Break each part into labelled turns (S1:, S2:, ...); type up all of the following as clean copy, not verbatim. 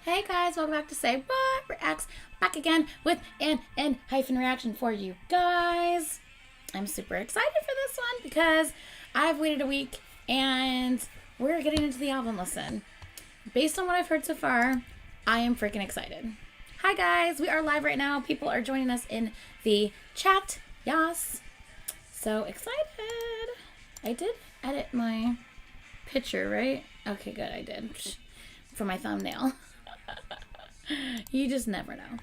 S1: Hey guys, welcome back to Say What Reacts. Back again with an Enhypen reaction for you guys. I'm super excited for this one because I've waited a week and we're getting into the album listen. Based on what I've heard so far, I am freaking excited. Hi guys, we are live right now. People are joining us in the chat. Yes. So excited. I did edit my picture, right? Okay, good, I did. For my thumbnail. You just never know.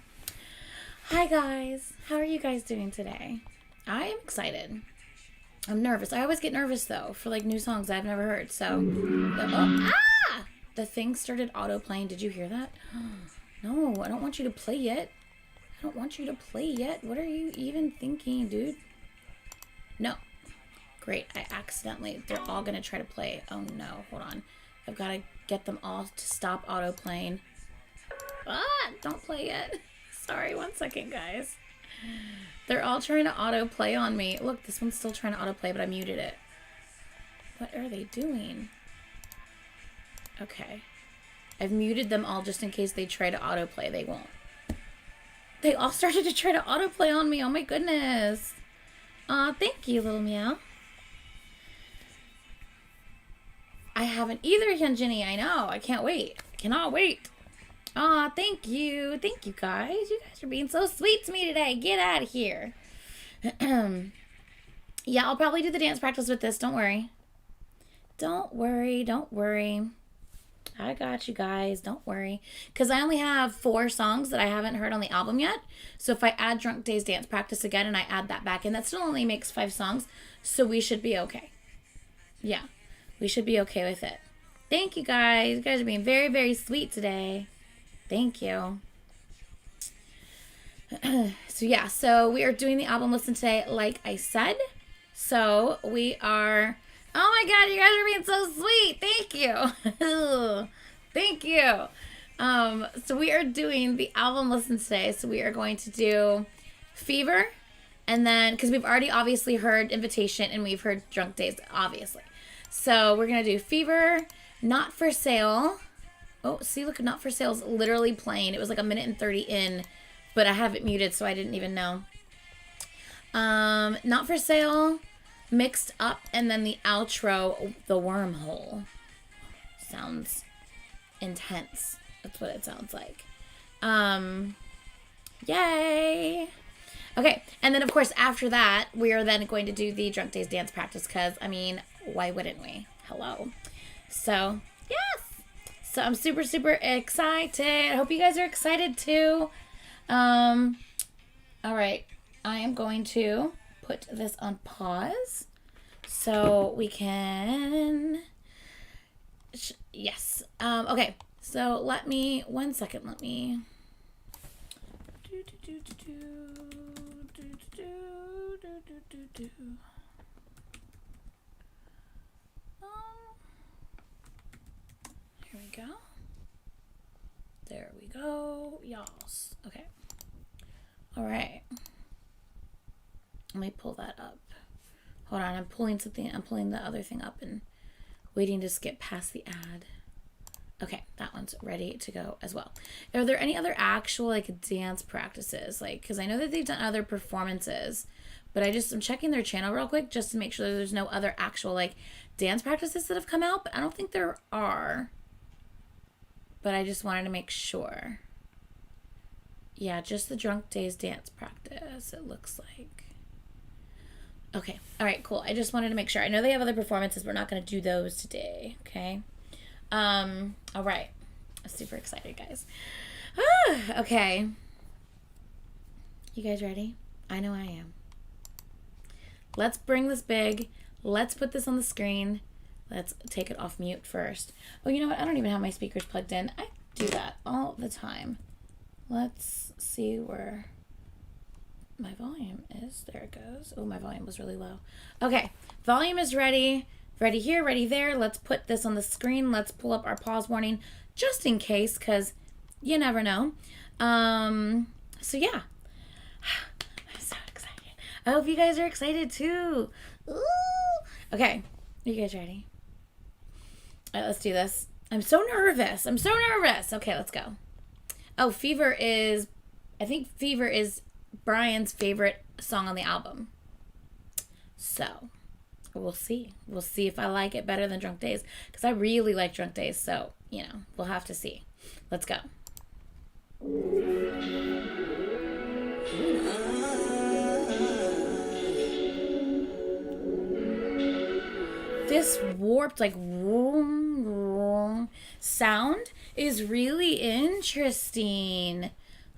S1: Hi guys, how are you guys doing today? I am excited. I'm nervous. I always get nervous though for like new songs I've never heard. So, the thing started auto playing. Did you hear that? No, I don't want you to play yet. I don't want you to play yet. What are you even thinking, dude? No. Great. I accidentally. They're all gonna try to play. Oh no. Hold on. I've got to get them all to stop auto playing. Don't play yet. Sorry, 1 second, guys. They're all trying to auto play on me. Look, this one's still trying to auto play, but I muted it. What are they doing? Okay. I've muted them all just in case they try to auto play. They won't. They all started to try to auto play on me. Oh my goodness. Aw, thank you, little meow. I haven't either, Hyunjini. I know. I can't wait. I cannot wait. Aw, thank you. Thank you, guys. You guys are being so sweet to me today. Get out of here. Yeah, I'll probably do the dance practice with this. Don't worry. Don't worry. Don't worry. I got you guys. Don't worry. Because I only have 4 songs that I haven't heard on the album yet. So if I add Drunk Days Dance Practice again and I add that back in, that still only makes 5 songs. So we should be okay. Yeah. We should be okay with it. Thank you guys. You guys are being very, very sweet today. Thank you. So we are doing the album listen today, like I said. So we are... Oh my god, you guys are being so sweet. Thank you. Thank you. So we are doing the album listen today. So we are going to do Fever. And then, because we've already obviously heard Invitation and we've heard Drunk Days, obviously. So we're going to do Fever, Not For Sale. Oh, see, look, Not For Sale's literally playing. It was like 1:30 in, but I have it muted, so I didn't even know. Not For Sale, Mixed Up, and then the outro, The Wormhole. Sounds intense. That's what it sounds like. Yay! Okay, and then, of course, after that, we are then going to do the Drunk Days Dance Practice, because, I mean, why wouldn't we? Hello. So, yes! So I'm super, super excited. I hope you guys are excited too. All right. I am going to put this on pause so we can... Yes. Okay. So let me... 1 second. Let me... Here we go. There we go. Yas. Okay. All right. Let me pull that up. Hold on. I'm pulling the other thing up and waiting to skip past the ad. Okay. That one's ready to go as well. Are there any other actual like dance practices? Like, because I know that they've done other performances, but I'm checking their channel real quick just to make sure that there's no other actual like dance practices that have come out, but I don't think there are. But I just wanted to make sure. Yeah, just the Drunk Days Dance Practice, it looks like. Okay. All right, cool. I just wanted to make sure. I know they have other performances, but we're not going to do those today, okay? All right. I'm super excited, guys. Okay. You guys ready? I know I am. Let's bring this big. Let's put this on the screen. Let's take it off mute first. Oh, you know what? I don't even have my speakers plugged in. I do that all the time. Let's see where my volume is. There it goes. Oh, my volume was really low. Okay, volume is ready. Ready here, ready there. Let's put this on the screen. Let's pull up our pause warning just in case, because you never know. So yeah. I'm so excited. I hope you guys are excited too. Ooh. Okay, are you guys ready? All right, let's do this. I'm so nervous. I'm so nervous. Okay, let's go. Oh, I think Fever is Brian's favorite song on the album. So, we'll see. We'll see if I like it better than Drunk Days. Because I really like Drunk Days. So, we'll have to see. Let's go. This warped, like, vroom, vroom sound is really interesting.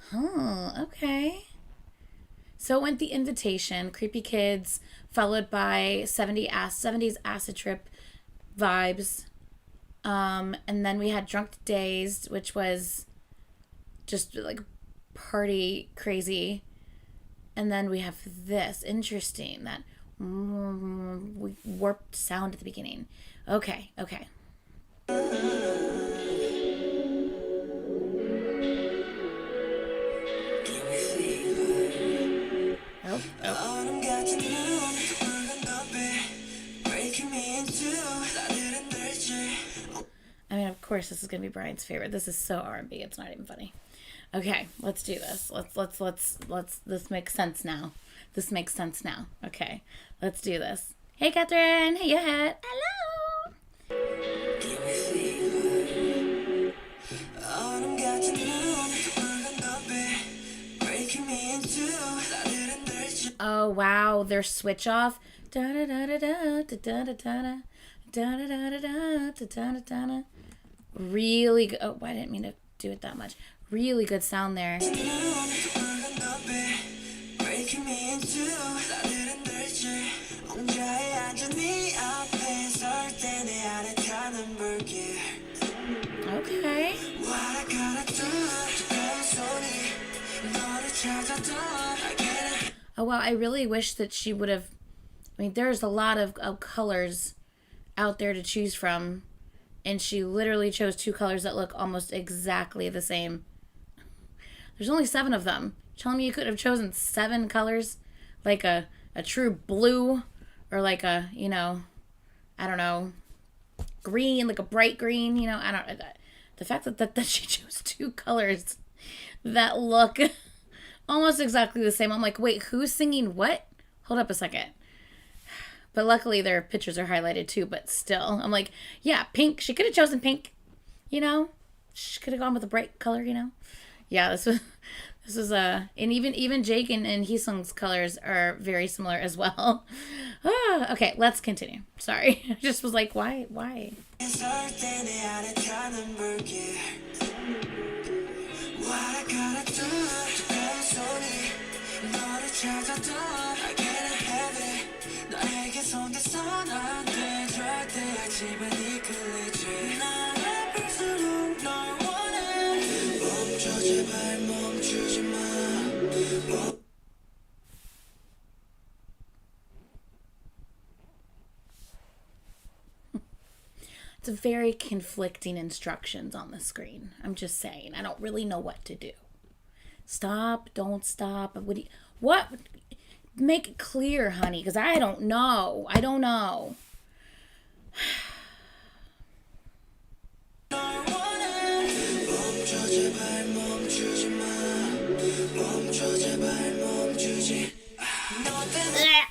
S1: Huh, okay. So went The Invitation, Creepy Kids, followed by 70s acid trip vibes. And then we had Drunk Days, which was just like party crazy. And then we have this, interesting, that warped sound at the beginning. Okay. Oh. I mean, of course, this is gonna be Brian's favorite. This is so R&B. It's not even funny. Okay, let's do this. Let's. This makes sense now. Okay, let's do this. Hey, Catherine. Hey, Yahet. Hello. Oh wow, their switch off. Really good. Oh, I didn't mean to do it that much. Really good sound there. Okay. Oh wow, I really wish that she would have. I mean, there's a lot of colors out there to choose from, and she literally chose 2 colors that look almost exactly the same. There's only 7 of them. Telling me you could have chosen 7 colors, like a true blue, or like a, I don't know, green, like a bright green, I don't. The fact that she chose 2 colors that look almost exactly the same. I'm like, wait, who's singing what? Hold up a second. But luckily their pictures are highlighted too, but still. I'm like, yeah, pink. She could have chosen pink, She could have gone with a bright color, Yeah, this was and even Jake and Heesung's colors are very similar as well. Okay, let's continue. Sorry. I just was like, why? It's very conflicting instructions on the screen. I'm just saying. I don't really know what to do. Stop, don't stop. What? Make it clear, honey, because I don't know.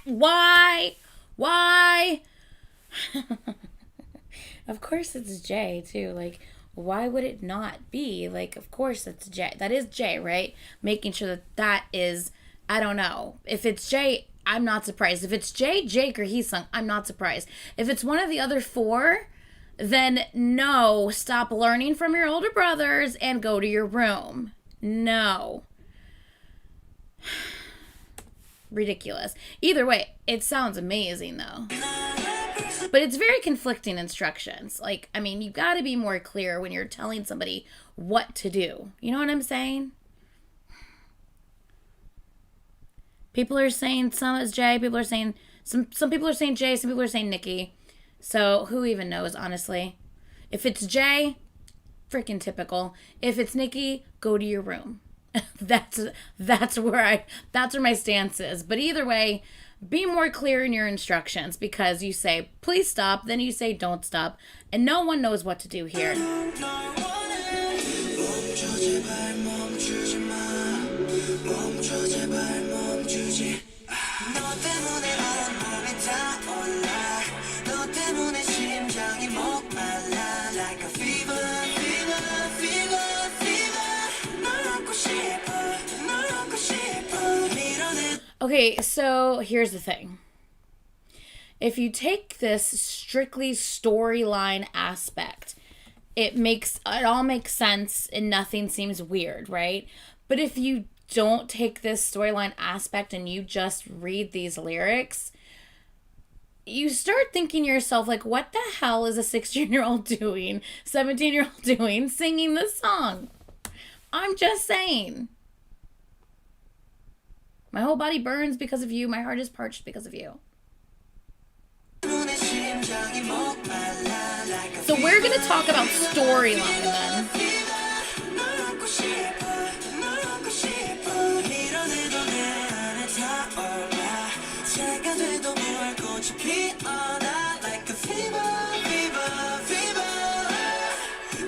S1: Why? Of course it's Jay, too. Like, why would it not be? Like, of course it's Jay. That is Jay, right? Making sure that is, I don't know. If it's Jay, I'm not surprised. If it's Jay, Jake, or Heesung, I'm not surprised. If it's one of the other 4, then no, stop learning from your older brothers and go to your room. No. Ridiculous. Either way, it sounds amazing, though. But it's very conflicting instructions. Like, I mean, you got to be more clear when you're telling somebody what to do. You know what I'm saying? People are saying some is Jay. People are saying some people are saying Jay. Some people are saying Nikki. So who even knows, honestly? If it's Jay, freaking typical. If it's Nikki, go to your room. that's where my stance is. But either way, be more clear in your instructions, because you say, please stop, then you say, don't stop, and no one knows what to do here. Okay, so here's the thing. If you take this strictly storyline aspect, it all makes sense and nothing seems weird, right? But if you don't take this storyline aspect and you just read these lyrics, you start thinking to yourself, like, what the hell is a 16-year-old doing, 17-year-old doing, singing this song? I'm just saying. My whole body burns because of you. My heart is parched because of you. So we're going to talk about storyline then.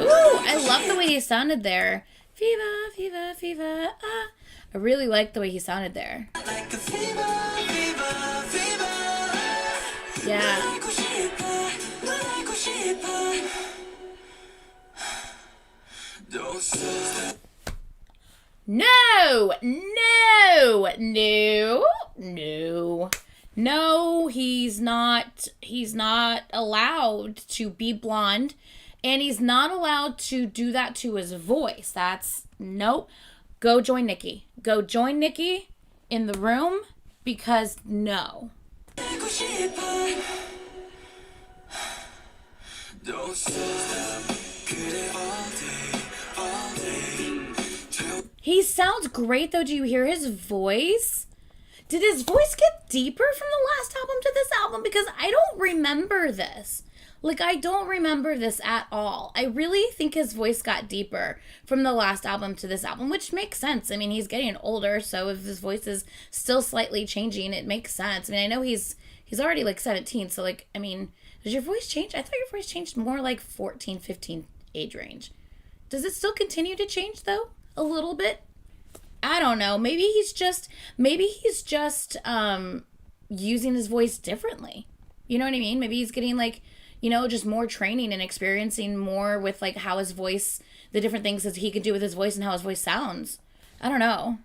S1: Ooh, I love the way he sounded there. Fever, fever, fever, ah. I really like the way he sounded there. Yeah. No, no, no, no. No, he's not allowed to be blonde, and he's not allowed to do that to his voice. That's nope. Go join Nikki. Go join Nikki in the room, because no. He sounds great though. Do you hear his voice? Did his voice get deeper from the last album to this album? Because I don't remember this. Like, I don't remember this at all. I really think his voice got deeper from the last album to this album, which makes sense. I mean, he's getting older, so if his voice is still slightly changing, it makes sense. I mean, I know he's already, like, 17, so, like, I mean, does your voice change? I thought your voice changed more like 14, 15 age range. Does it still continue to change, though? A little bit? I don't know. Maybe he's just using his voice differently. You know what I mean? Maybe he's getting, like, you know, just more training and experiencing more with, like, how his voice, the different things that he can do with his voice and how his voice sounds. I don't know.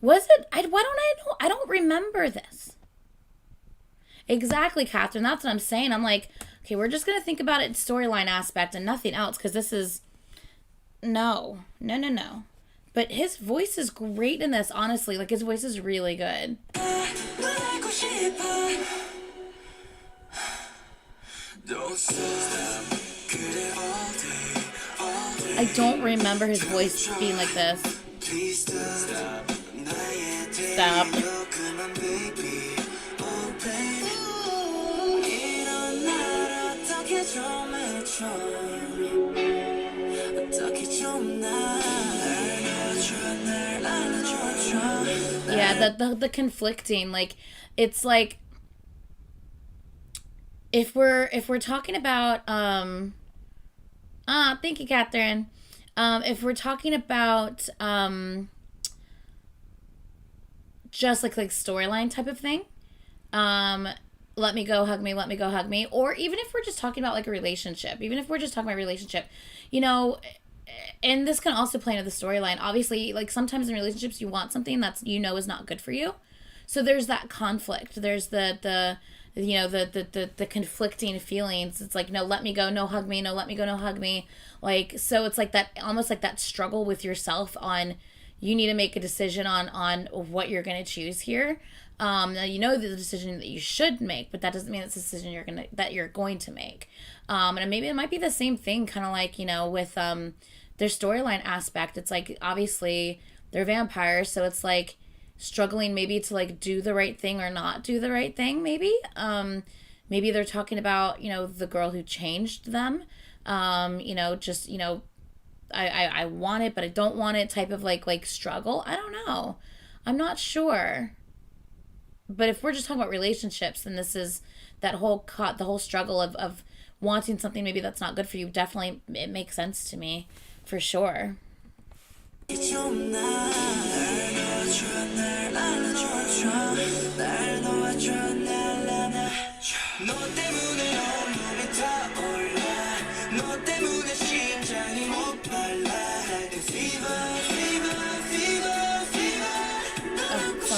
S1: Was it? Why don't I know? I don't remember this. Exactly, Catherine. That's what I'm saying. I'm like, okay, we're just going to think about it storyline aspect and nothing else, because this is... No. But his voice is great in this, honestly. Like, his voice is really good. I don't remember his voice being like this. Stop. Yeah, the conflicting, like, it's like, if we're talking about thank you, Catherine. If we're talking about just like storyline type of thing, let me go hug me, let me go hug me, or even if we're just talking about like a relationship, you know, and this can also play into the storyline. Obviously, like, sometimes in relationships you want something that's, you know, is not good for you. So there's that conflict. There's the you know, the conflicting feelings. It's like, no, let me go, no, hug me, no, let me go, no, hug me. Like, so it's like that, almost like that struggle with yourself on, you need to make a decision on what you're going to choose here. Now, you know, the decision that you should make, but that doesn't mean it's a decision that you're going to make. And maybe it might be the same thing, kind of like, you know, with their storyline aspect. It's like, obviously they're vampires, so it's like struggling maybe to like do the right thing or not do the right thing. Maybe maybe they're talking about, you know, the girl who changed them, you know, just, you know, I want it but I don't want it type of like struggle. I don't know, I'm not sure. But if we're just talking about relationships, then this is that whole the whole struggle of wanting something maybe that's not good for you. Definitely, it makes sense to me, for sure.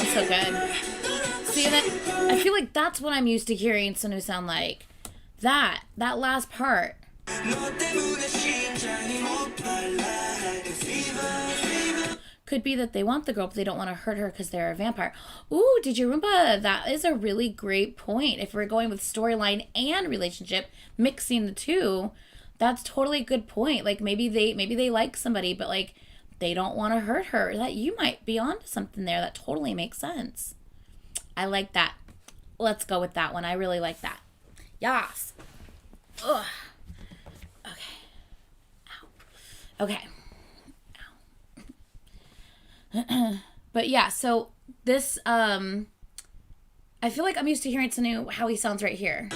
S1: sounds so good. See, that I feel like that's what I'm used to hearing Sonu sound like. That last part. Could be that they want the girl, but they don't want to hurt her because they're a vampire. Ooh, did you remember? That is a really great point. If we're going with storyline and relationship, mixing the two, that's totally a good point. Like maybe they like somebody, but like they don't want to hurt her. That you might be onto something there. That totally makes sense. I like that. Let's go with that one. I really like that. Yas. Ugh. Okay. Ow. Okay. But yeah, so this I feel like I'm used to hearing Sonu how he sounds right here.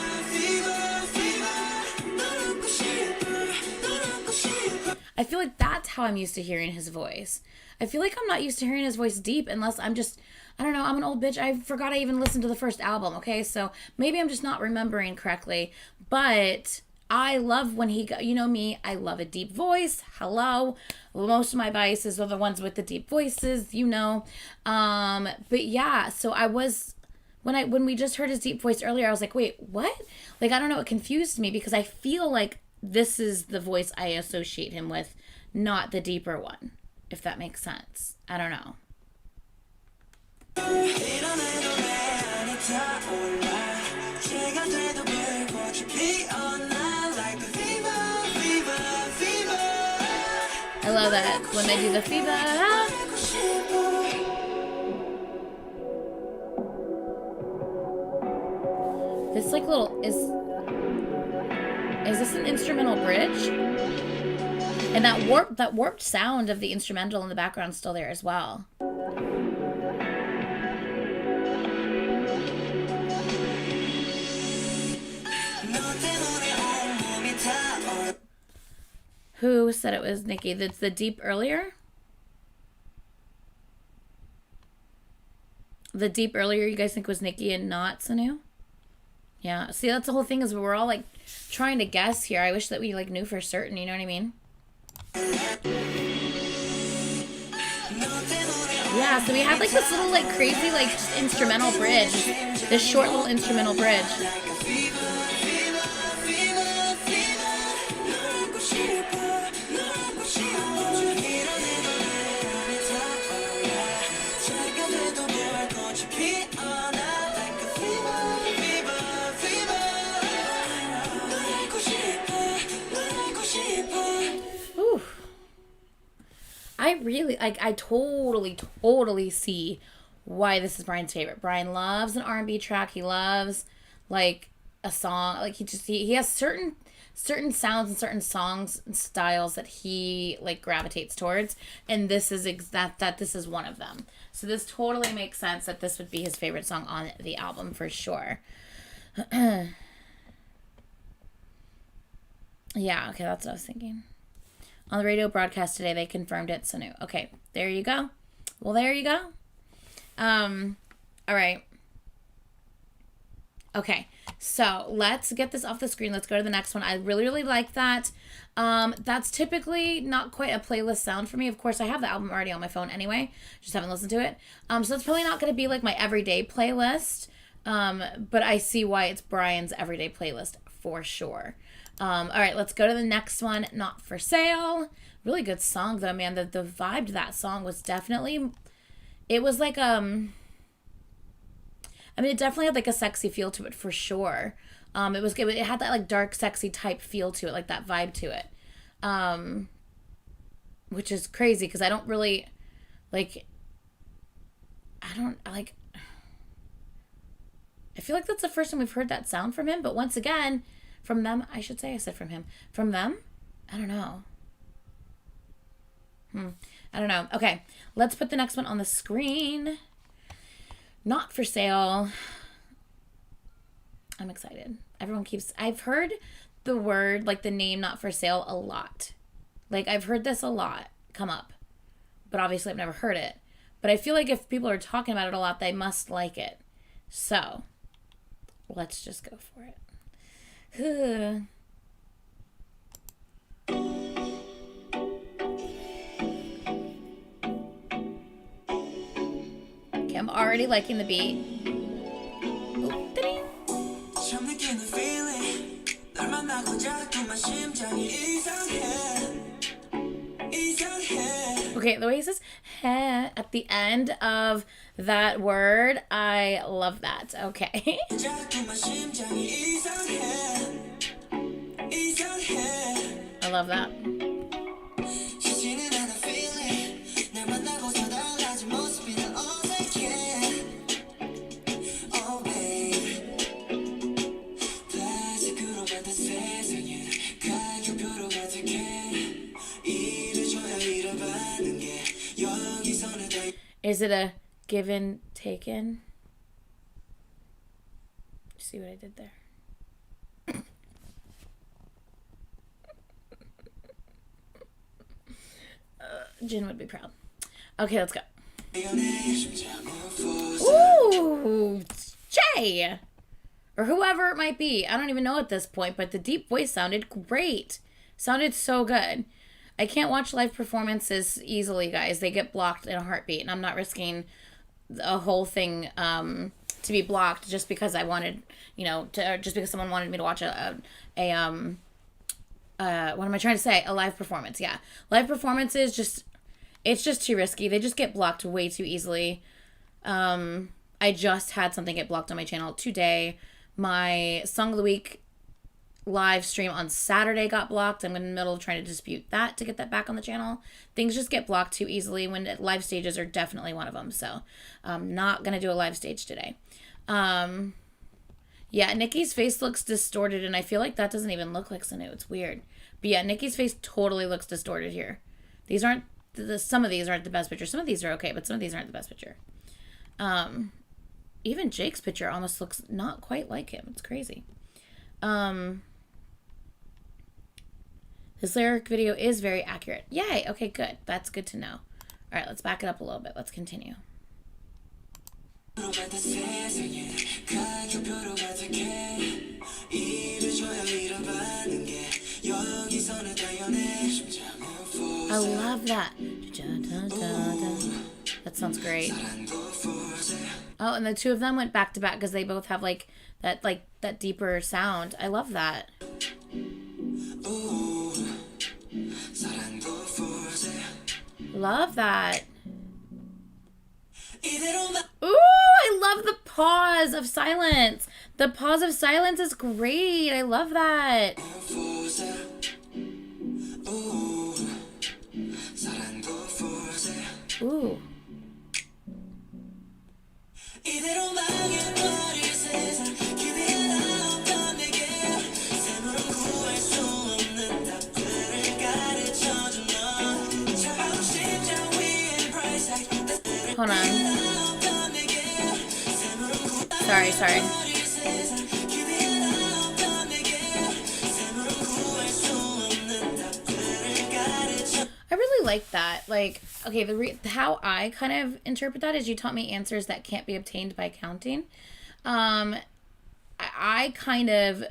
S1: I feel like that's how I'm used to hearing his voice. I feel like I'm not used to hearing his voice deep unless I'm just, I don't know, I'm an old bitch. I forgot I even listened to the first album, okay? So maybe I'm just not remembering correctly. But I love when he, you know me, I love a deep voice. Hello. Most of my biases are the ones with the deep voices, you know. But yeah, so I was, when we just heard his deep voice earlier, I was like, wait, what? Like, I don't know, it confused me because I feel like this is the voice I associate him with, not the deeper one, if that makes sense. I don't know. I love that when they do the fever. This like little is this an instrumental bridge? And that warped sound of the instrumental in the background is still there as well. Who said it was Nikki? That's the deep earlier? The deep earlier you guys think was Nikki and not Sonu? Yeah. See, that's the whole thing is we're all like trying to guess here. I wish that we like knew for certain, you know what I mean? Yeah, so we had like this little like crazy like just instrumental bridge. This short little instrumental bridge. I totally see why this is Brian's favorite. Brian loves an R&B track. He loves like a song. Like he has certain sounds and certain songs and styles that he like gravitates towards, and this is this is one of them. So this totally makes sense that this would be his favorite song on the album for sure. Yeah, okay, that's what I was thinking. On the radio broadcast today, they confirmed it. Sonu. Okay, there you go. Well, there you go. All right. Okay, so let's get this off the screen. Let's go to the next one. I really like that. That's typically not quite a playlist sound for me. Of course, I have the album already on my phone anyway. Just haven't listened to it. So it's probably not going to be like my everyday playlist. But I see why it's Brian's everyday playlist for sure. All right, let's go to the next one. Not for Sale. Really good song though, man. The vibe to that song was definitely, it was like I mean, it definitely had like a sexy feel to it for sure. It was good. It had that like dark, sexy type feel to it, like that vibe to it. Which is crazy because I don't really like. I feel like that's the first time we've heard that sound from him. But once again, from them, I should say I said from him. From them, I don't know. I don't know. Okay, let's put the next one on the screen. Not for Sale. I'm excited. I've heard the word, like the name Not for Sale a lot. Like I've heard this a lot come up. But obviously I've never heard it. But I feel like if people are talking about it a lot, they must like it. So, let's just go for it. Okay, Okay, I'm already liking the beat. Oh, ding. Okay, the way he says "heh" at the end of that word, I love that. Okay. I love that. Is it a given taken? See what I did there? Jin would be proud. Okay, let's go. Ooh, Jay! Or whoever it might be. I don't even know at this point, but the deep voice sounded great. Sounded so good. I can't watch live performances easily, guys. They get blocked in a heartbeat, and I'm not risking a whole thing to be blocked just because I wanted, just because someone wanted me to watch what am I trying to say? A live performance. Yeah. Live performances it's just too risky. They just get blocked way too easily. I just had something get blocked on my channel today. My Song of the Week live stream on Saturday got blocked. I'm in the middle of trying to dispute that to get that back on the channel. Things just get blocked too easily when live stages are definitely one of them. So I'm not going to do a live stage today. Yeah, Nikki's face looks distorted, and I feel like that doesn't even look like Sanu. It's weird. But yeah, Nikki's face totally looks distorted here. These aren't, some of these aren't the best picture. Some of these are okay, but some of these aren't the best picture. Even Jake's picture almost looks not quite like him. It's crazy. His lyric video is very accurate. Yay! Okay, good. That's good to know. All right, let's back it up a little bit. Let's continue. I love that. That sounds great. Oh, and the two of them went back to back because they both have that deeper sound. I love that. Love that. Ooh, I love the pause of silence. The pause of silence is great. I love that. Ooh. Hold on. Sorry. I really like that. Like, okay, how I kind of interpret that is you taught me answers that can't be obtained by counting. I kind of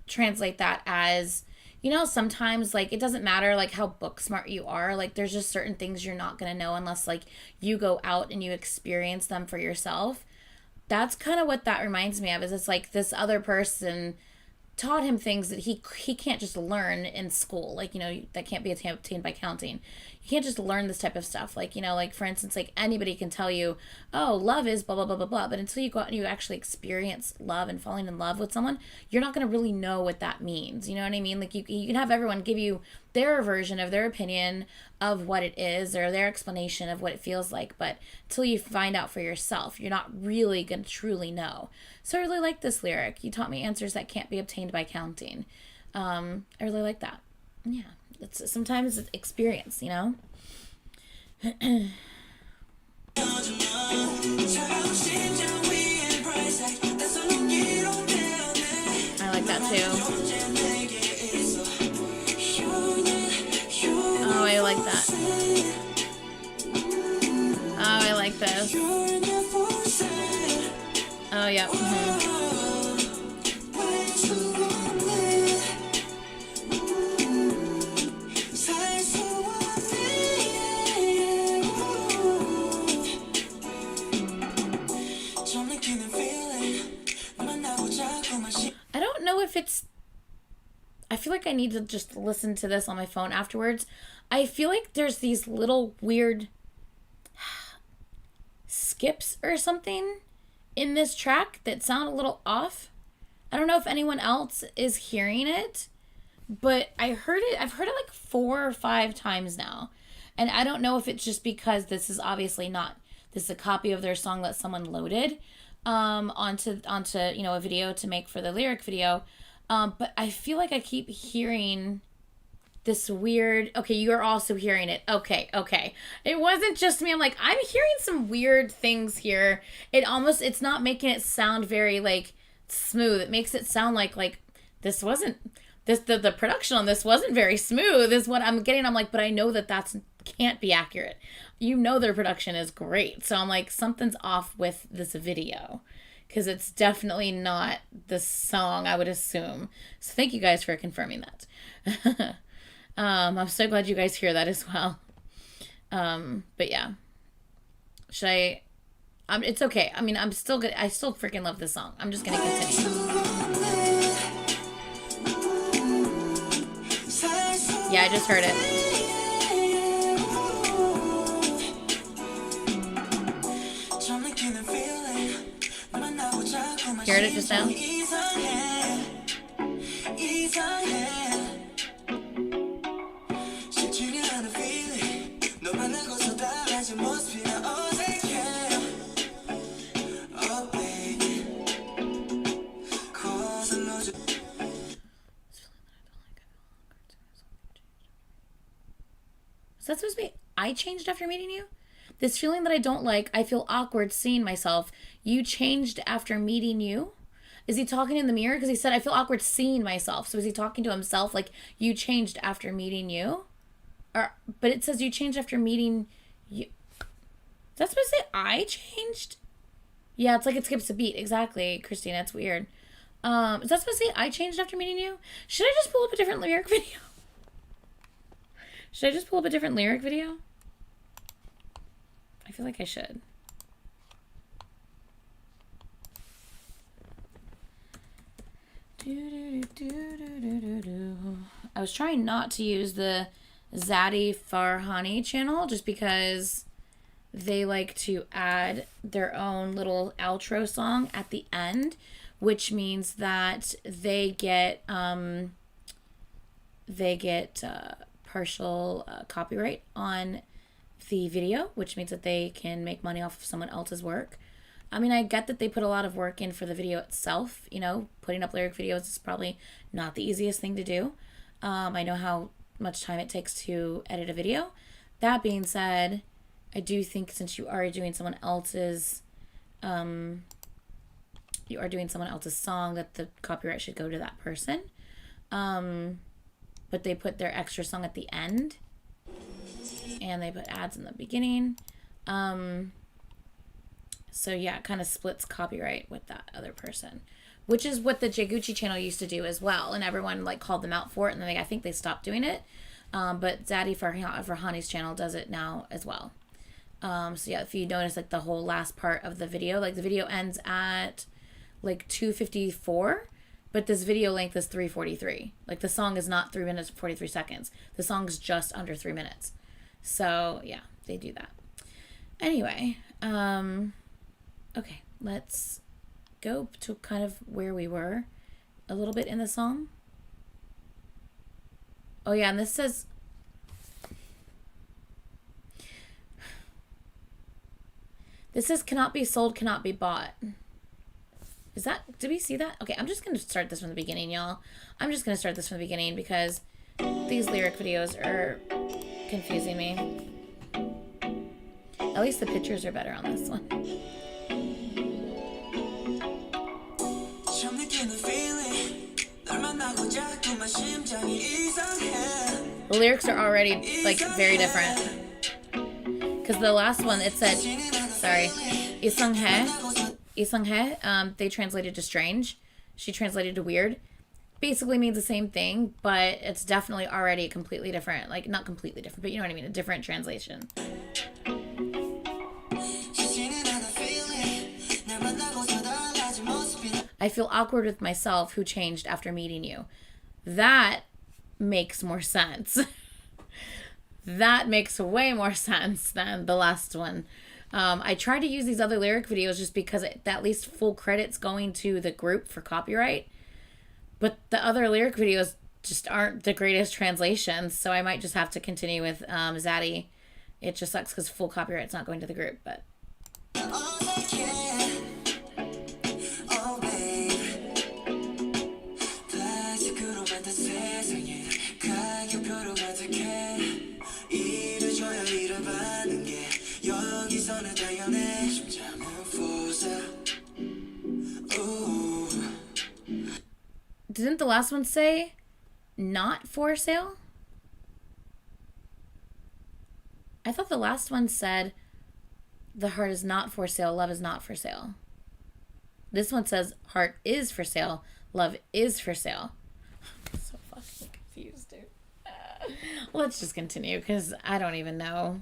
S1: translate that as, sometimes, like, it doesn't matter, like, how book smart you are. Like, there's just certain things you're not going to know unless, like, you go out and you experience them for yourself. That's kind of what that reminds me of, is it's like this other person taught him things that he can't just learn in school, like, that can't be obtained by counting. You can't just learn this type of stuff, like, like, for instance, like, anybody can tell you, oh, love is blah blah blah blah blah, but until you go out and you actually experience love and falling in love with someone, you're not going to really know what that means. You know what I mean? Like, you can have everyone give you their version of their opinion of what it is or their explanation of what it feels like, but until you find out for yourself, you're not really going to truly know. So I really like this lyric. You taught me answers that can't be obtained by counting. I really like that. Yeah, sometimes it's experience, I like that too. Oh, I like that. Oh, I like this. Oh, yeah. if it's, I feel like I need to just listen to this on my phone afterwards. I feel like there's these little weird skips or something in this track that sound a little off. I don't know if anyone else is hearing it, but I've heard it like 4 or 5 times now. And I don't know if it's just because this is obviously not, this is a copy of their song that someone loaded onto you know, a video to make for the lyric video. But I feel like I keep hearing this weird, okay, you're also hearing it. Okay. It wasn't just me. I'm like, I'm hearing some weird things here. It's not making it sound very like smooth. It makes it sound like this wasn't, the production on this wasn't very smooth is what I'm getting. I'm like, but I know that's can't be accurate. You know, their production is great. So I'm like, something's off with this video. Because it's definitely not the song, I would assume. So thank you guys for confirming that. I'm so glad you guys hear that as well. But yeah. Should I... it's okay. I mean, I still freaking love this song. I'm just going to continue. Yeah, I just heard it. Heard it just now? Is that supposed to be, I changed after meeting you? This feeling that I don't like, I feel awkward seeing myself. You changed after meeting you? Is he talking in the mirror? Because he said, I feel awkward seeing myself. So is he talking to himself like, you changed after meeting you? But it says you changed after meeting you. Is that supposed to say I changed? Yeah, it's like it skips a beat. Exactly, Christina. It's weird. Is that supposed to say I changed after meeting you? Should I just pull up a different lyric video? Should I just pull up a different lyric video? I feel like I should. I was trying not to use the Zaddy Farhani channel just because they like to add their own little outro song at the end, which means that they get partial copyright on the video, which means that they can make money off of someone else's work. I mean, I get that they put a lot of work in for the video itself. You know, putting up lyric videos is probably not the easiest thing to do. I know how much time it takes to edit a video. That being said, I do think since you are doing someone else's song, that the copyright should go to that person. But they put their extra song at the end, and they put ads in the beginning. So yeah, it kind of splits copyright with that other person, which is what the Jaguchi channel used to do as well, and everyone like called them out for it, and then I think they stopped doing it. But Zaddy Farhani's channel does it now as well. So yeah, if you notice like the whole last part of the video, like the video ends at like 2:54, but this video length is 3:43. Like the song is not 3 minutes and 43 seconds. The song's just under 3 minutes. So yeah, they do that. Anyway, okay, let's go to kind of where we were a little bit in the song. Oh yeah, and this says, cannot be sold, cannot be bought. Is that, did we see that? Okay, I'm just going to start this from the beginning, y'all. I'm just going to start this from the beginning because these lyric videos are confusing me. At least the pictures are better on this one. The lyrics are already, like, very different. Because the last one, it said, sorry, Isanghe, they translated to strange. She translated to weird. Basically means the same thing, but it's definitely already completely different. Like, not completely different, but you know what I mean, a different translation. I feel awkward with myself who changed after meeting you. That makes more sense. That makes way more sense than the last one. I tried to use these other lyric videos just because at least full credit's going to the group for copyright. But the other lyric videos just aren't the greatest translations, so I might just have to continue with Zaddy. It just sucks because full copyright's not going to the group, but... Didn't the last one say not for sale? I thought the last one said the heart is not for sale, love is not for sale. This one says heart is for sale, love is for sale. I'm so fucking confused, dude. Let's just continue because I don't even know.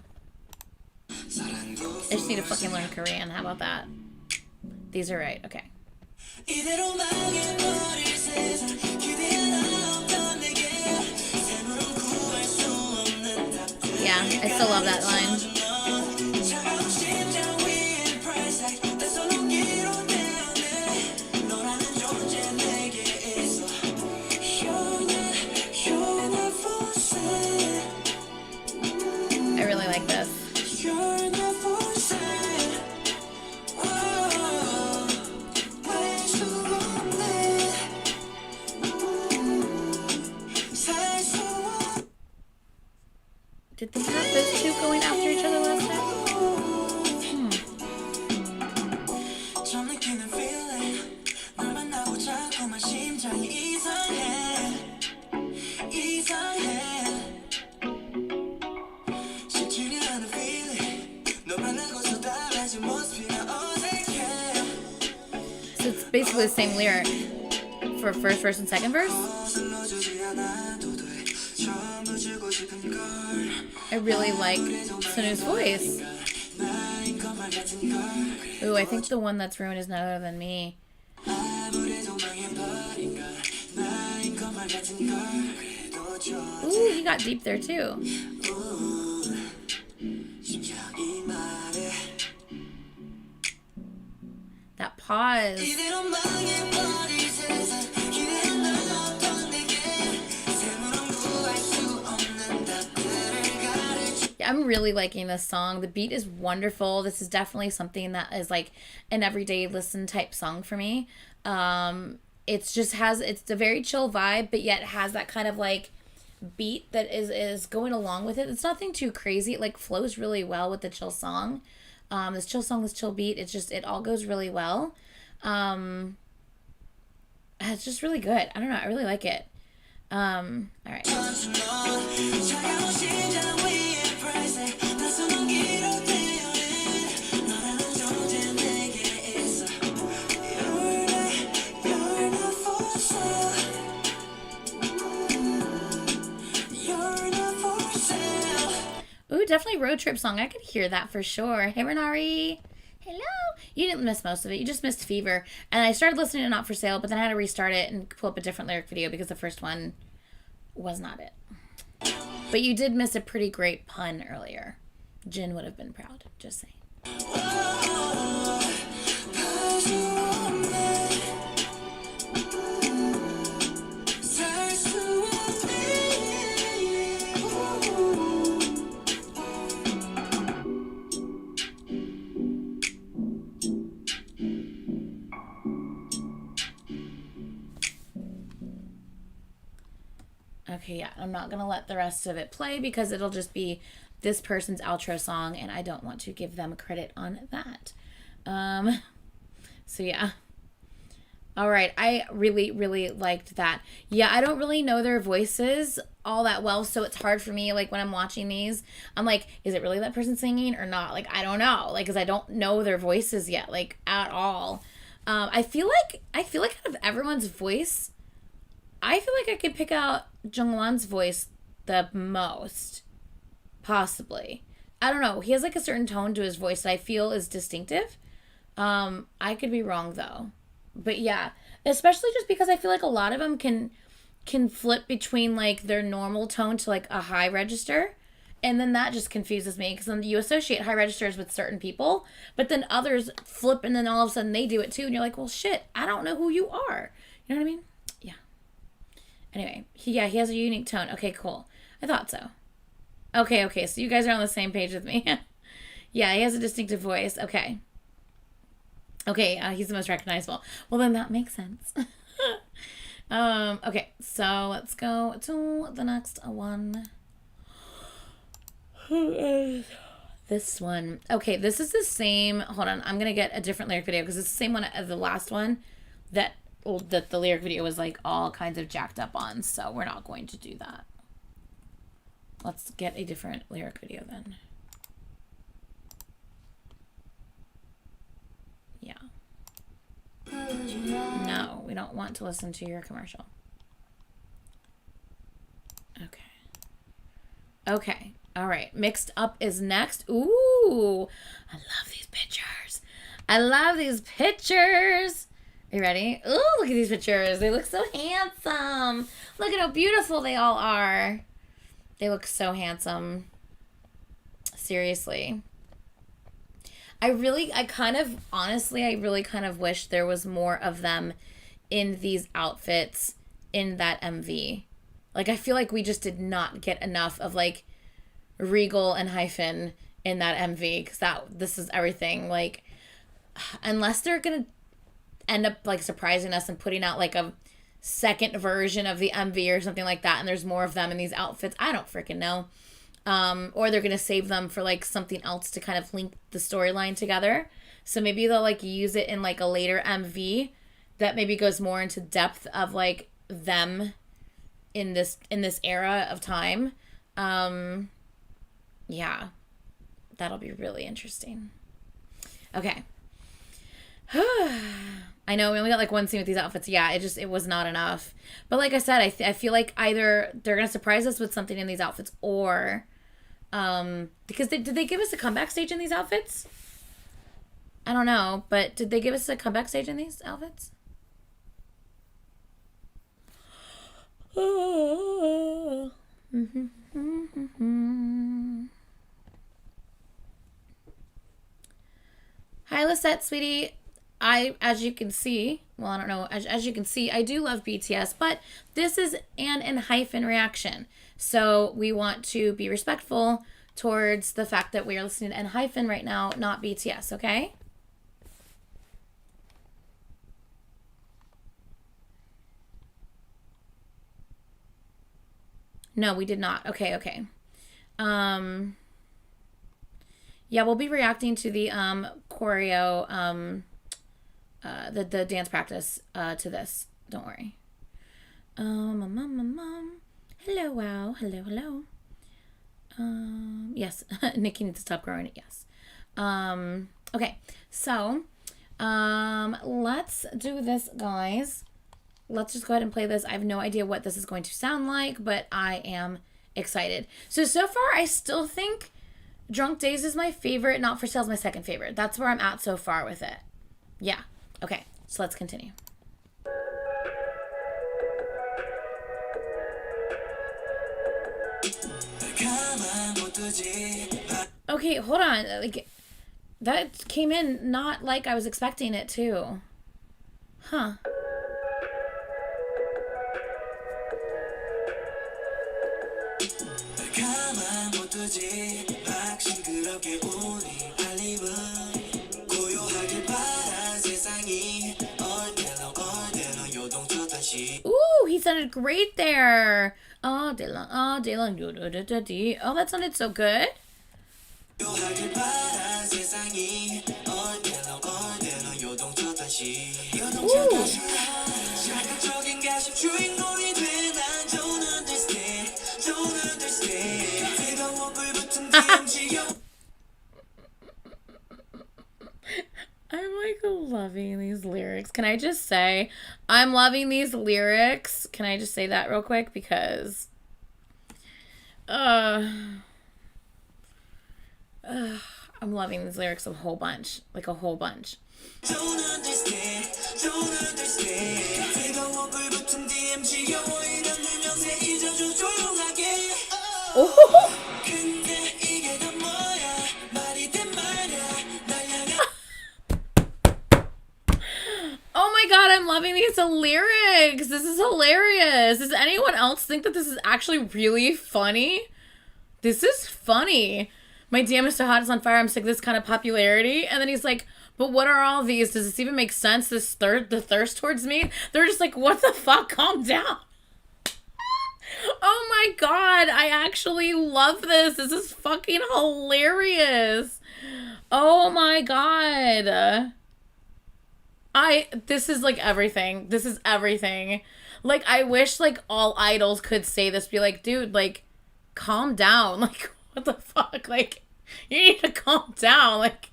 S1: I just need to fucking learn Korean. How about that? These are right. Okay. Yeah, I still love that line. I really like this. Did they have those two going after each other last time? So it's basically the same lyric for first verse and second verse? I really like Sunu's voice. Ooh, I think the one that's ruined is none other than me. Ooh, he got deep there too. That pause. I'm really liking this song. The beat is wonderful. This is definitely something that is like an everyday listen type song for me. It's a very chill vibe, but yet has that kind of like beat that is going along with it. It's nothing too crazy. It like flows really well with the chill song. This chill song, this chill beat, it all goes really well. It's just really good. I don't know. I really like it. All right. Ooh, definitely road trip song. I could hear that for sure. Hey, Renari. Hello. You didn't miss most of it. You just missed Fever. And I started listening to Not For Sale, but then I had to restart it and pull up a different lyric video because the first one was not it. But you did miss a pretty great pun earlier. Jin would have been proud. Just saying. Okay, yeah, I'm not going to let the rest of it play because it'll just be this person's outro song, and I don't want to give them credit on that. So, yeah. All right, I really, really liked that. Yeah, I don't really know their voices all that well, so it's hard for me, like, when I'm watching these, I'm like, is it really that person singing or not? Like, I don't know, like, because I don't know their voices yet, like, at all. I feel like out of everyone's voice, I feel like I could pick out Jungwon's voice the most, possibly. I don't know. He has like a certain tone to his voice that I feel is distinctive. I could be wrong though. But yeah, especially just because I feel like a lot of them can flip between like their normal tone to like a high register. And then that just confuses me because then you associate high registers with certain people, but then others flip and then all of a sudden they do it too. And you're like, well, shit, I don't know who you are. You know what I mean? Yeah. Anyway, he has a unique tone. Okay, cool. I thought so. Okay. So you guys are on the same page with me. Yeah, he has a distinctive voice. Okay. Okay, he's the most recognizable. Well, then that makes sense. Okay, so let's go to the next one. Who is this one? Okay, this is the same. Hold on, I'm gonna get a different lyric video because it's the same one as the last one that the lyric video was like all kinds of jacked up on. So we're not going to do that. Let's get a different lyric video then. Yeah. No, we don't want to listen to your commercial. Okay. All right. Mixed Up is next. Ooh, I love these pictures. Are you ready? Ooh, look at these pictures. They look so handsome. Look at how beautiful they all are. They look so handsome. Seriously. I really kind of wish there was more of them in these outfits in that MV. Like, I feel like we just did not get enough of, like, Regal and Enhypen in that MV. Because this is everything. Like, unless they're going to end up, like, surprising us and putting out, like, a second version of the MV or something like that. And there's more of them in these outfits. I don't freaking know. Or they're going to save them for, like, something else to kind of link the storyline together. So maybe they'll, like, use it in, like, a later MV that maybe goes more into depth of, like, them in this era of time. Yeah. That'll be really interesting. Okay. I know we only got, like, one scene with these outfits. Yeah, it was not enough. But like I said, I feel like either they're going to surprise us with something in these outfits or... because did they give us a comeback stage in these outfits? I don't know, but did they give us a comeback stage in these outfits? Hi, Lisette, sweetie. As you can see, well, I don't know, as you can see, I do love BTS, but this is an Enhypen reaction. So we want to be respectful towards the fact that we are listening to Enhypen right now, not BTS, okay? No, we did not. Okay. Yeah, we'll be reacting to the choreo, the dance practice to this. Don't worry. Hello, wow. Hello. Yes, Nikki needs to stop growing it. Yes. Okay, so let's do this, guys. Let's just go ahead and play this. I have no idea what this is going to sound like, but I am excited. So far, I still think Drunk Days is my favorite. Not for Sale is my second favorite. That's where I'm at so far with it. Yeah. Okay, so let's continue. Okay, hold on. Like, that came in not like I was expecting it to. Huh. Ooh, he sounded great there. All day long, all day long. Oh, that sounded so good. Ooh. I'm like loving these lyrics. Can I just say I'm loving these lyrics? Can I just say that real quick? Because I'm loving these lyrics a whole bunch. Like a whole bunch. Oh. Oh my god, I'm loving these lyrics. This is hilarious. Does anyone else think that this is actually really funny? This is funny. My DM is so hot, it's on fire. I'm sick of this kind of popularity. And then he's like, but what are all these? Does this even make sense? The thirst towards me? They're just like, what the fuck? Calm down. Oh my god, I actually love this. This is fucking hilarious. Oh my god. This is like everything. This is everything. Like, I wish like all idols could say this, be like, dude, like, calm down. Like, what the fuck? Like, you need to calm down. Like,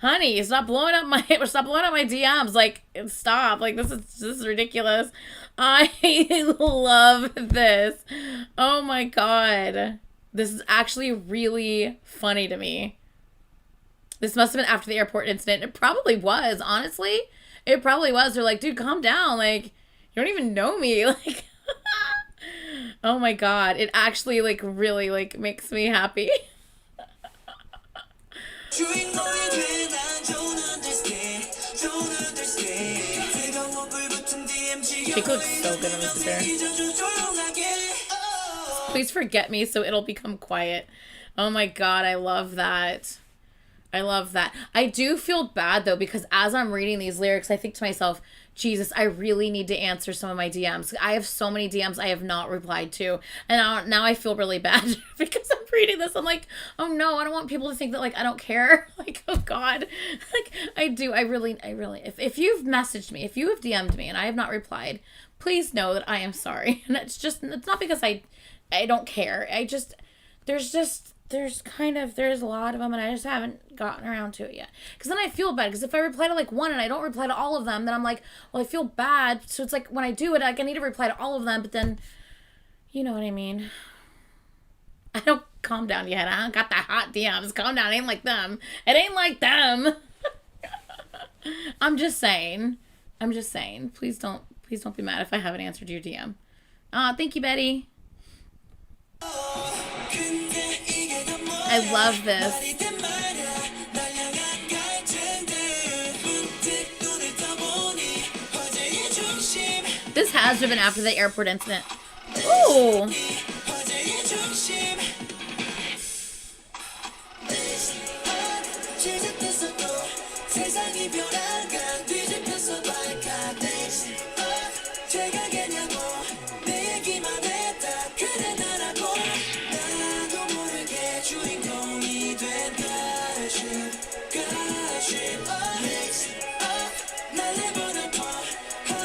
S1: honey, stop blowing up my DMs. Like, stop. Like, this is ridiculous. I love this. Oh my god. This is actually really funny to me. This must have been after the airport incident. It probably was, honestly. It probably was. They're like, dude, calm down. Like, you don't even know me. Like, oh my god. It actually, like, really, like, makes me happy. She looks so good on this guitar. Please forget me so it'll become quiet. Oh my god, I love that. I love that. I do feel bad though, because as I'm reading these lyrics, I think to myself, Jesus, I really need to answer some of my DMs. I have so many DMs I have not replied to. And now I feel really bad because I'm reading this. I'm like, oh no, I don't want people to think that like I don't care. Like, oh God. Like, I do. I really, if you've messaged me, if you have DM'd me and I have not replied, please know that I am sorry. And it's not because I don't care. There's a lot of them and I just haven't gotten around to it yet. Because then I feel bad. Because if I reply to like one and I don't reply to all of them, then I'm like, well, I feel bad. So it's like when I do it, like I need to reply to all of them. But then, you know what I mean? I don't calm down yet. I don't got the hot DMs. Calm down. It ain't like them. It ain't like them. I'm just saying. Please don't be mad if I haven't answered your DM. Thank you, Betty. I love this. This has been after the airport incident. Ooh.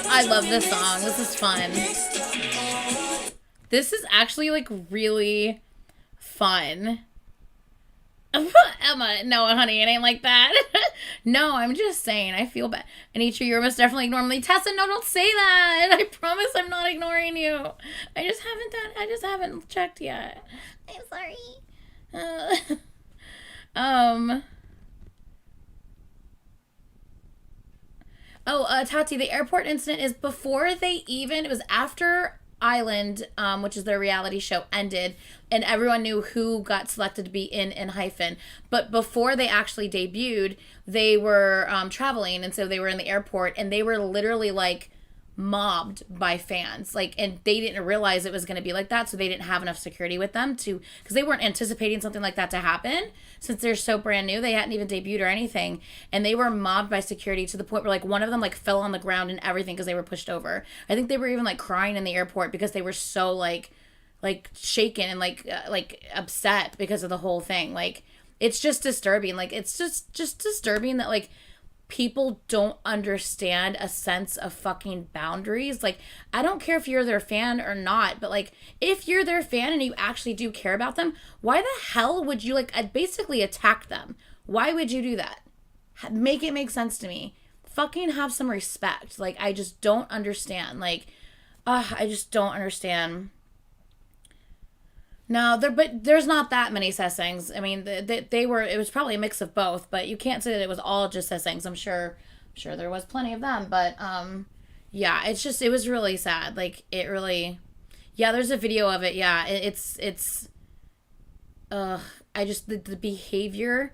S1: I love this song. This is fun. This is actually like really fun. Emma, no, honey, it ain't like that. No, I'm just saying, I feel bad. Anitra, you're most definitely ignoring me. Tessa, no, don't say that. I promise I'm not ignoring you. I just haven't checked yet. I'm sorry. Tati, the airport incident is before it was after Island, which is their reality show, ended, and everyone knew who got selected to be in Enhypen. But before they actually debuted, they were traveling, and so they were in the airport, and they were literally like mobbed by fans, like, and they didn't realize it was going to be like that, so they didn't have enough security with them because they weren't anticipating something like that to happen. Since they're so brand new, they hadn't even debuted or anything, and they were mobbed by security to the point where like one of them like fell on the ground and everything because they were pushed over. I think they were even like crying in the airport because they were so like shaken and like upset because of the whole thing. Like, it's just disturbing. Like, it's just disturbing that like people don't understand a sense of fucking boundaries. Like, I don't care if you're their fan or not, but like, if you're their fan and you actually do care about them, why the hell would you like basically attack them? Why would you do that? Make it make sense to me. Fucking have some respect. Like, I just don't understand. Like, I just don't understand. No, but there's not that many Sessangs. I mean, they were. It was probably a mix of both, but you can't say that it was all just Sessangs. I'm sure there was plenty of them, but yeah, it was really sad. Like it really, yeah. There's a video of it. Yeah, it's uh, I just the behavior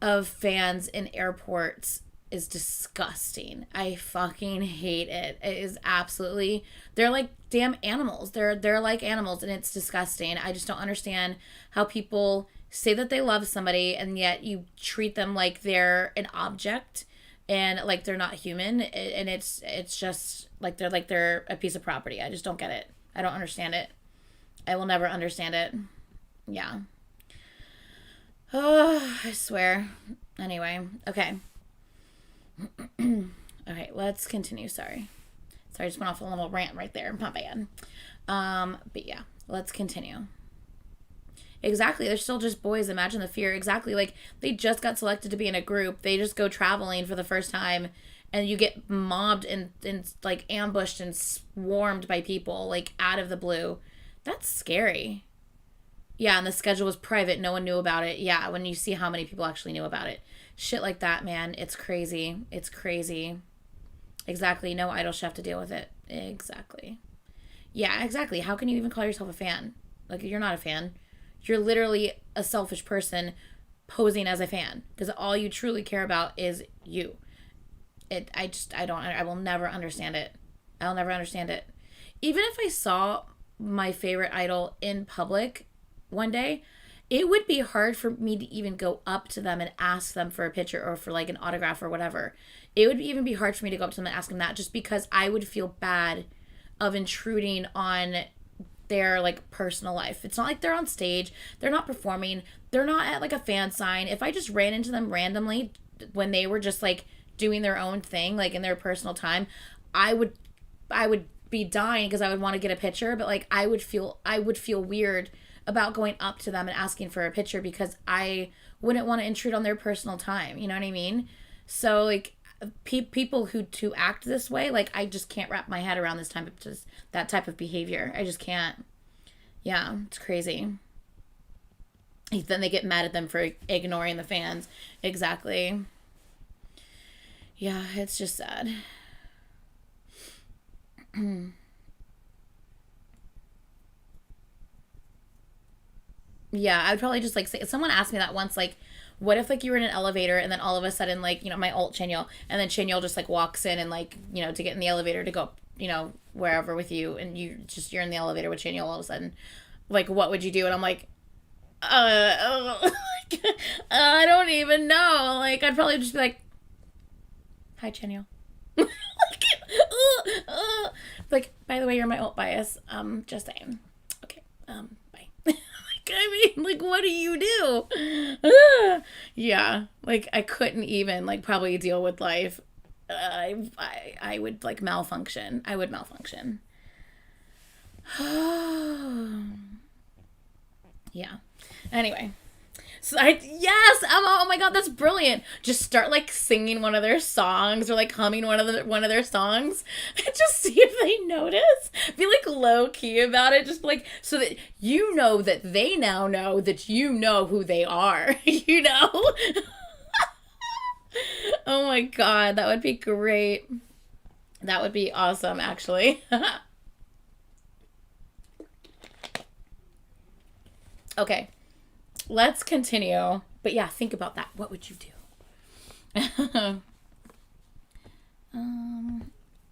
S1: of fans in airports is disgusting. I fucking hate it. It is absolutely, they're like damn animals. They're like animals and it's disgusting. I just don't understand how people say that they love somebody and yet you treat them like they're an object and like they're not human and it's just like they're a piece of property. I just don't get it. I don't understand it. I will never understand it. Yeah. Oh, I swear. Anyway, okay. Okay, let's continue. Sorry, I just went off a little rant right there. My bad. But yeah, let's continue. Exactly, they're still just boys. Imagine the fear. Exactly, like they just got selected to be in a group. They just go traveling for the first time, and you get mobbed and like ambushed and swarmed by people like out of the blue. That's scary. Yeah, and the schedule was private. No one knew about it. Yeah, when you see how many people actually knew about it. Shit like that, man. It's crazy. It's crazy. Exactly. No idol should have to deal with it. Exactly. Yeah, exactly. How can you even call yourself a fan? Like, you're not a fan. You're literally a selfish person posing as a fan because all you truly care about is you. I will never understand it. I'll never understand it. Even if I saw my favorite idol in public one day, it would be hard for me to even go up to them and ask them for a picture or for like an autograph or whatever. It would even be hard for me to go up to them and ask them that just because I would feel bad of intruding on their like personal life. It's not like they're on stage, they're not performing, they're not at like a fan sign. If I just ran into them randomly when they were just like doing their own thing, like in their personal time, I would be dying because I would want to get a picture, but like I would feel weird about going up to them and asking for a picture because I wouldn't want to intrude on their personal time. You know what I mean? So like people who to act this way, like I just can't wrap my head around that type of behavior. I just can't. Yeah, it's crazy. Then they get mad at them for ignoring the fans. Exactly. Yeah, it's just sad. Yeah, I would probably just like say, someone asked me that once, like, what if like you were in an elevator and then all of a sudden like, my alt Chanyol and then Chanyol just like walks in and like, to get in the elevator to go, wherever with you and you're in the elevator with Chanyol all of a sudden, like what would you do? And I'm like, I don't even know. Like I'd probably just be like, hi Chanyol. like, like, by the way, you're my alt bias. Just saying. Okay. Bye. I mean, like, what do you do? Yeah, like, I couldn't even, like, probably deal with life. I would, like, malfunction. I would malfunction. Yeah. Anyway. So yes, oh my god, that's brilliant. Just start like singing one of their songs or like humming one of their songs and just see if they notice. Be like low key about it, just like so that that they now know that you know who they are. Oh my god, that would be great. That would be awesome, actually. Okay. Let's continue. But yeah, think about that. What would you do?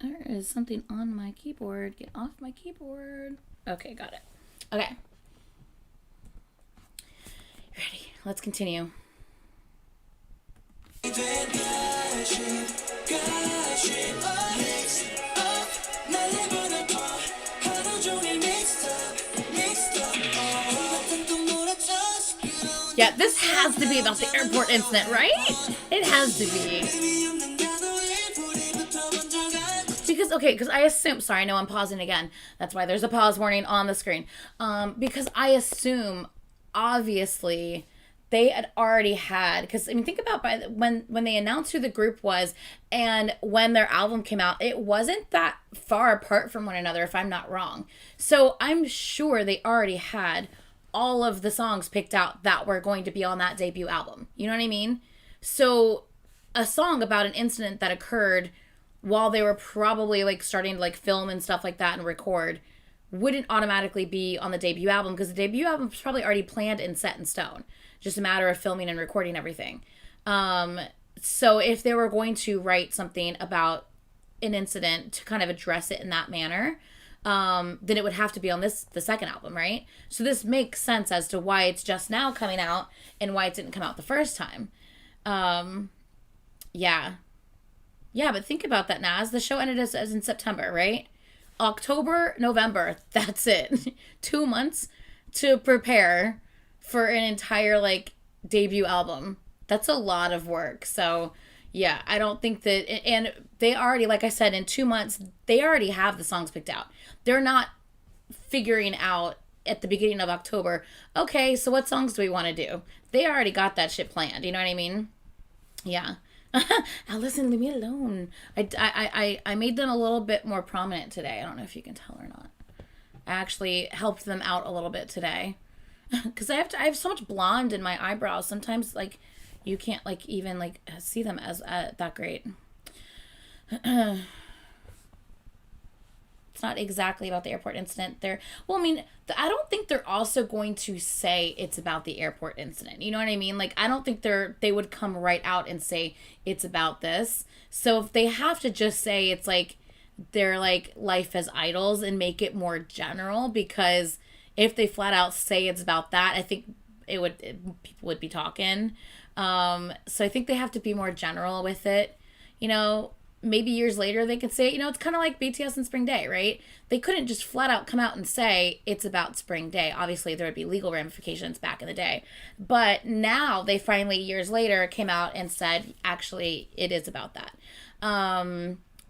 S1: There is something on my keyboard. Get off my keyboard. Okay, got it. Okay. Ready. Let's continue. Yeah, this has to be about the airport incident, right? It has to be. Because I assume, sorry, I know I'm pausing again. That's why there's a pause warning on the screen. Because I assume, obviously, they had already had, because I mean, think about when they announced who the group was and when their album came out, it wasn't that far apart from one another, if I'm not wrong. So I'm sure they already had all of the songs picked out that were going to be on that debut album. You know what I mean? So a song about an incident that occurred while they were probably like starting to like film and stuff like that and record wouldn't automatically be on the debut album, because the debut album was probably already planned and set in stone. Just a matter of filming and recording everything. So if they were going to write something about an incident to kind of address it in that manner, then it would have to be on the second album, right? So this makes sense as to why it's just now coming out and why it didn't come out the first time. Yeah, but think about that, Naz. The show ended as in September, right? October, November, that's it. 2 months to prepare for an entire like debut album. That's a lot of work. So yeah, I don't think that, and they already, like I said, in 2 months, they already have the songs picked out. They're not figuring out at the beginning of October, okay, so what songs do we want to do? They already got that shit planned. You know what I mean? Yeah. Allison, leave me alone. I made them a little bit more prominent today. I don't know if you can tell or not. I actually helped them out a little bit today. Because I have so much blonde in my eyebrows. Sometimes, like, you can't, like, even, like, see them as that great. It's not exactly about the airport incident. Well, I mean, I don't think they're also going to say it's about the airport incident. You know what I mean? Like, I don't think they would come right out and say it's about this. So if they have to just say it's, like, their, like, life as idols and make it more general, because if they flat out say it's about that, I think people would be talking. So I think they have to be more general with it. You know, maybe years later they could say, you know, it's kind of like BTS and Spring Day, right? They couldn't just flat out come out and say it's about Spring Day. Obviously, there would be legal ramifications back in the day. But now they finally, years later, came out and said, actually, it is about that.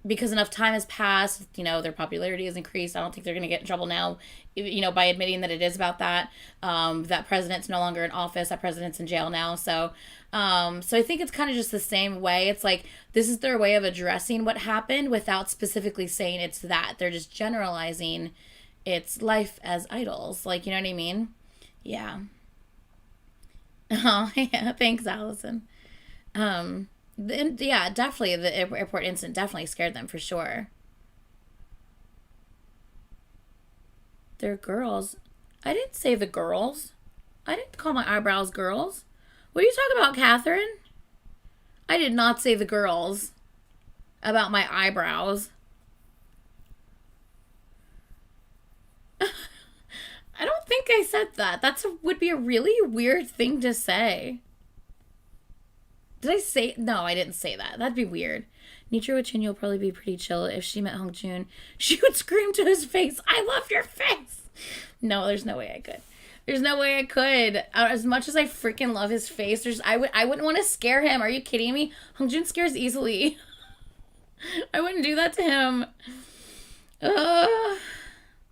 S1: Because enough time has passed, you know, their popularity has increased. I don't think they're going to get in trouble now, you know, by admitting that it is about that. That president's no longer in office. That president's in jail now. So I think it's kind of just the same way. It's like, this is their way of addressing what happened without specifically saying it's that. They're just generalizing it's life as idols. Like, you know what I mean? Yeah. Oh, yeah. Thanks, Allison. Yeah, definitely. The airport incident definitely scared them for sure. They're girls. I didn't say the girls. I didn't call my eyebrows girls. What are you talking about, Catherine? I did not say the girls about my eyebrows. I don't think I said that. Would be a really weird thing to say. Did I say? No, I didn't say that. That'd be weird. Anitra with Chin will probably be pretty chill. If she met Hongjoon, she would scream to his face, "I love your face!" No, there's no way I could. There's no way I could. As much as I freaking love his face, I wouldn't want to scare him. Are you kidding me? Hongjoon scares easily. I wouldn't do that to him.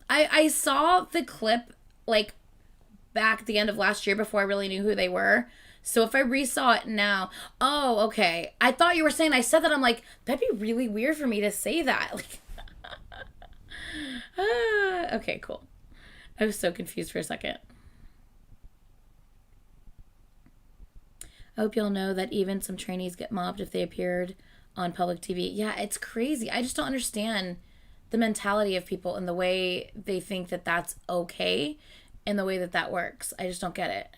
S1: I saw the clip, like, back at the end of last year before I really knew who they were. So if I resaw it now, oh, okay. I thought you were saying I said that. I'm like, that'd be really weird for me to say that. Like, okay, cool. I was so confused for a second. I hope y'all know that even some trainees get mobbed if they appeared on public TV. Yeah, it's crazy. I just don't understand the mentality of people and the way they think that that's okay and the way that that works. I just don't get it.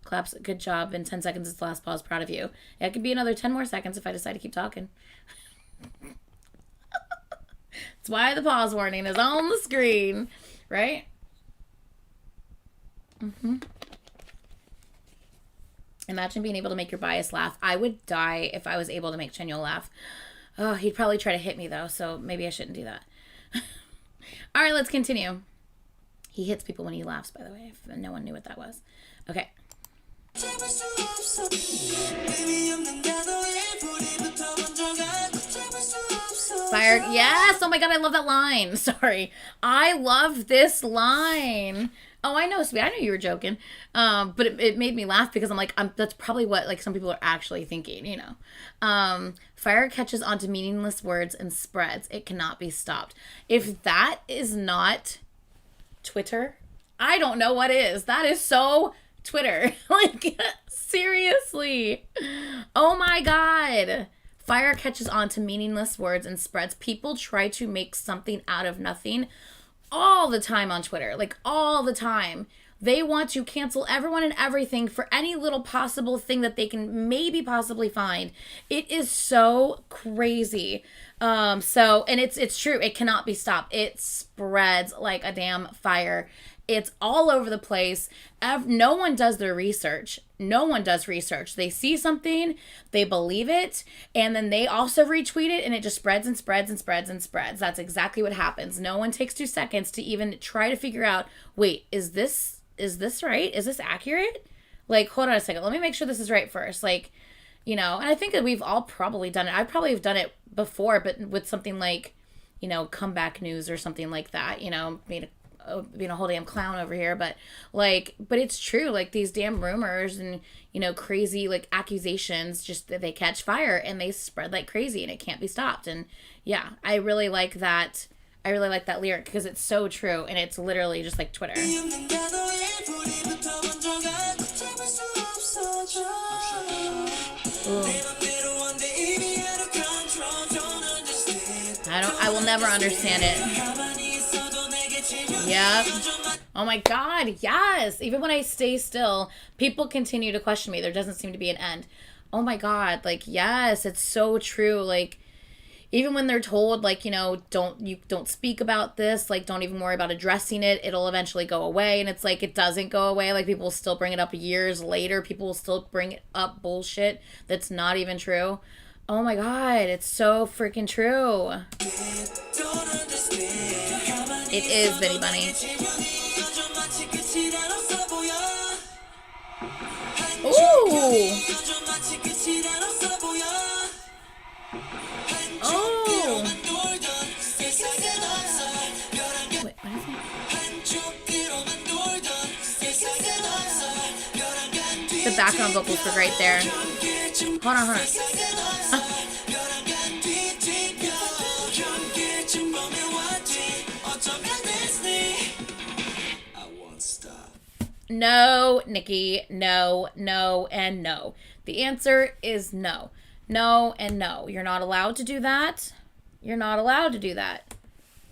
S1: Claps, good job. In 10 seconds is the last pause. Proud of you. Yeah, it could be another 10 more seconds if I decide to keep talking. That's why the pause warning is on the screen, right? Imagine being able to make your bias laugh. I would die if I was able to make Chenyo laugh. Oh, he'd probably try to hit me though, so maybe I shouldn't do that. All right, let's continue. He hits people when he laughs, by the way, if no one knew what that was. Okay. Fire. Yes. Oh my God, I love that line. Sorry. I love this line. Oh, I know, sweet. I knew you were joking. But it made me laugh because I'm like, that's probably what like some people are actually thinking, you know. Fire catches onto meaningless words and spreads. It cannot be stopped. If that is not Twitter, I don't know what is. That is so Twitter. Like, seriously. Oh my God. Fire catches on to meaningless words and spreads. People try to make something out of nothing all the time on Twitter. Like, all the time. They want to cancel everyone and everything for any little possible thing that they can maybe possibly find. It is so crazy. And it's true. It cannot be stopped. It spreads like a damn fire. It's all over the place. No one does their research. No one does research. They see something, they believe it, and then they also retweet it, and it just spreads and spreads and spreads and spreads. That's exactly what happens. No one takes 2 seconds to even try to figure out, wait, is this right? Is this accurate? Like, hold on a second. Let me make sure this is right first. Like, you know, and I think that we've all probably done it. I probably have done it before, but with something like, you know, comeback news or something like that, you know, being a whole damn clown over here, but it's true. Like, these damn rumors and, you know, crazy like accusations, just they catch fire and they spread like crazy and it can't be stopped. And yeah, I really like that. I really like that lyric because it's so true and it's literally just like Twitter. Ooh. I will never understand it. Yep. Oh my God, yes. Even when I stay still, people continue to question me. There doesn't seem to be an end. Oh my God, like, yes, it's so true. Like, even when they're told, like, you know, don't speak about this, like, don't even worry about addressing it, it'll eventually go away. And it's like, it doesn't go away. Like, people will still bring it up years later. People will still bring up bullshit that's not even true. Oh my God, it's so freaking true. It is Bitty Bunny. Ooh. Oh. Wait, what is it? The background vocals were right there. Hold on. No, Nikki, no, and no. The answer is no. No and no. You're not allowed to do that. You're not allowed to do that.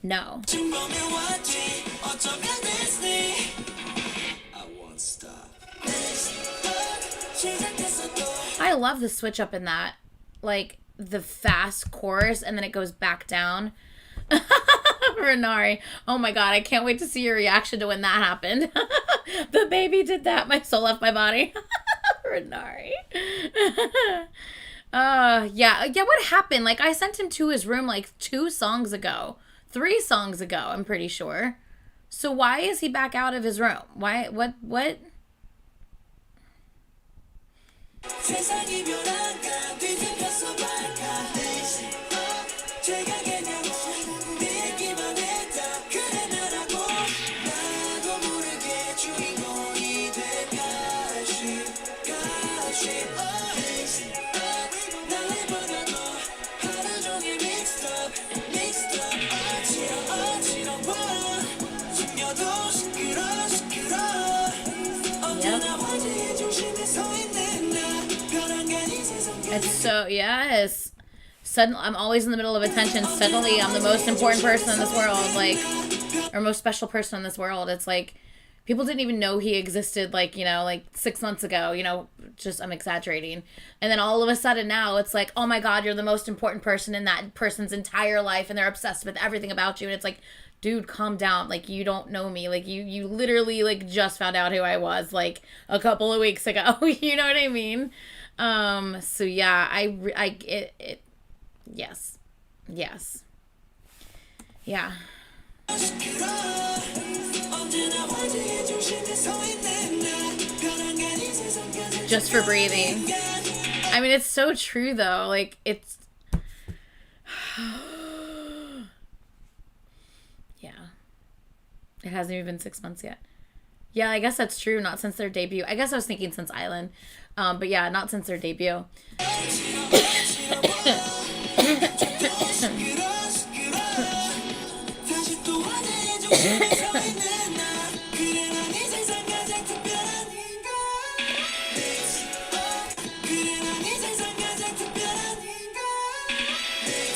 S1: No. I love the switch up in that. Like, the fast chorus and then it goes back down. Renari. Oh my God, I can't wait to see your reaction to when that happened. The baby did that. My soul left my body. Renari. Yeah, what happened? Like, I sent him to his room like 2 songs ago. 3 songs ago, I'm pretty sure. So why is he back out of his room? Why, what? It's so, yes. Suddenly, I'm always in the middle of attention. Suddenly, I'm the most important person in this world, like, or most special person in this world. It's like, people didn't even know he existed, like, you know, like 6 months ago, you know, just, I'm exaggerating. And then all of a sudden now, it's like, oh my God, you're the most important person in that person's entire life, and they're obsessed with everything about you. And it's like, dude, calm down. Like, you don't know me. Like, you literally, like, just found out who I was, like, a couple of weeks ago. You know what I mean? So yeah, yes. Yeah. Just for breathing. I mean, it's so true though. Like, it's, yeah. It hasn't even been 6 months yet. Yeah, I guess that's true. Not since their debut. I guess I was thinking since Island. But yeah, not since their debut.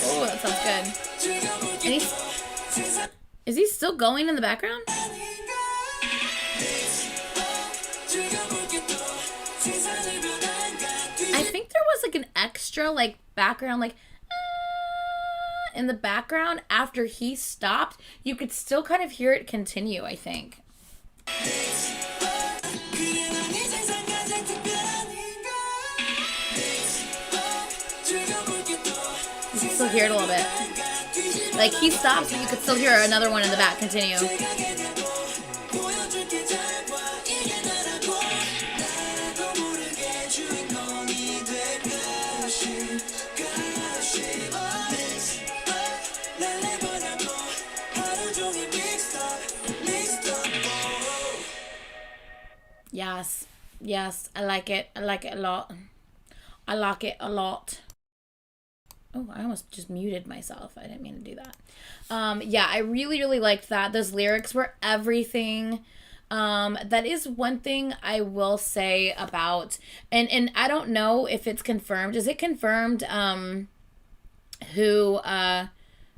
S1: Oh, that sounds good. And is he still going in the background? I think there was like an extra like background like in the background after he stopped. You could still kind of hear it continue, I think. You can still hear it a little bit. Like he stops, but you could still hear another one in the back continue. Yes. Yes. I like it. I like it a lot. I like it a lot. Oh, I almost just muted myself. I didn't mean to do that. Yeah, I really, really liked that. Those lyrics were everything. That is one thing I will say about, and I don't know if it's confirmed. Is it confirmed, who,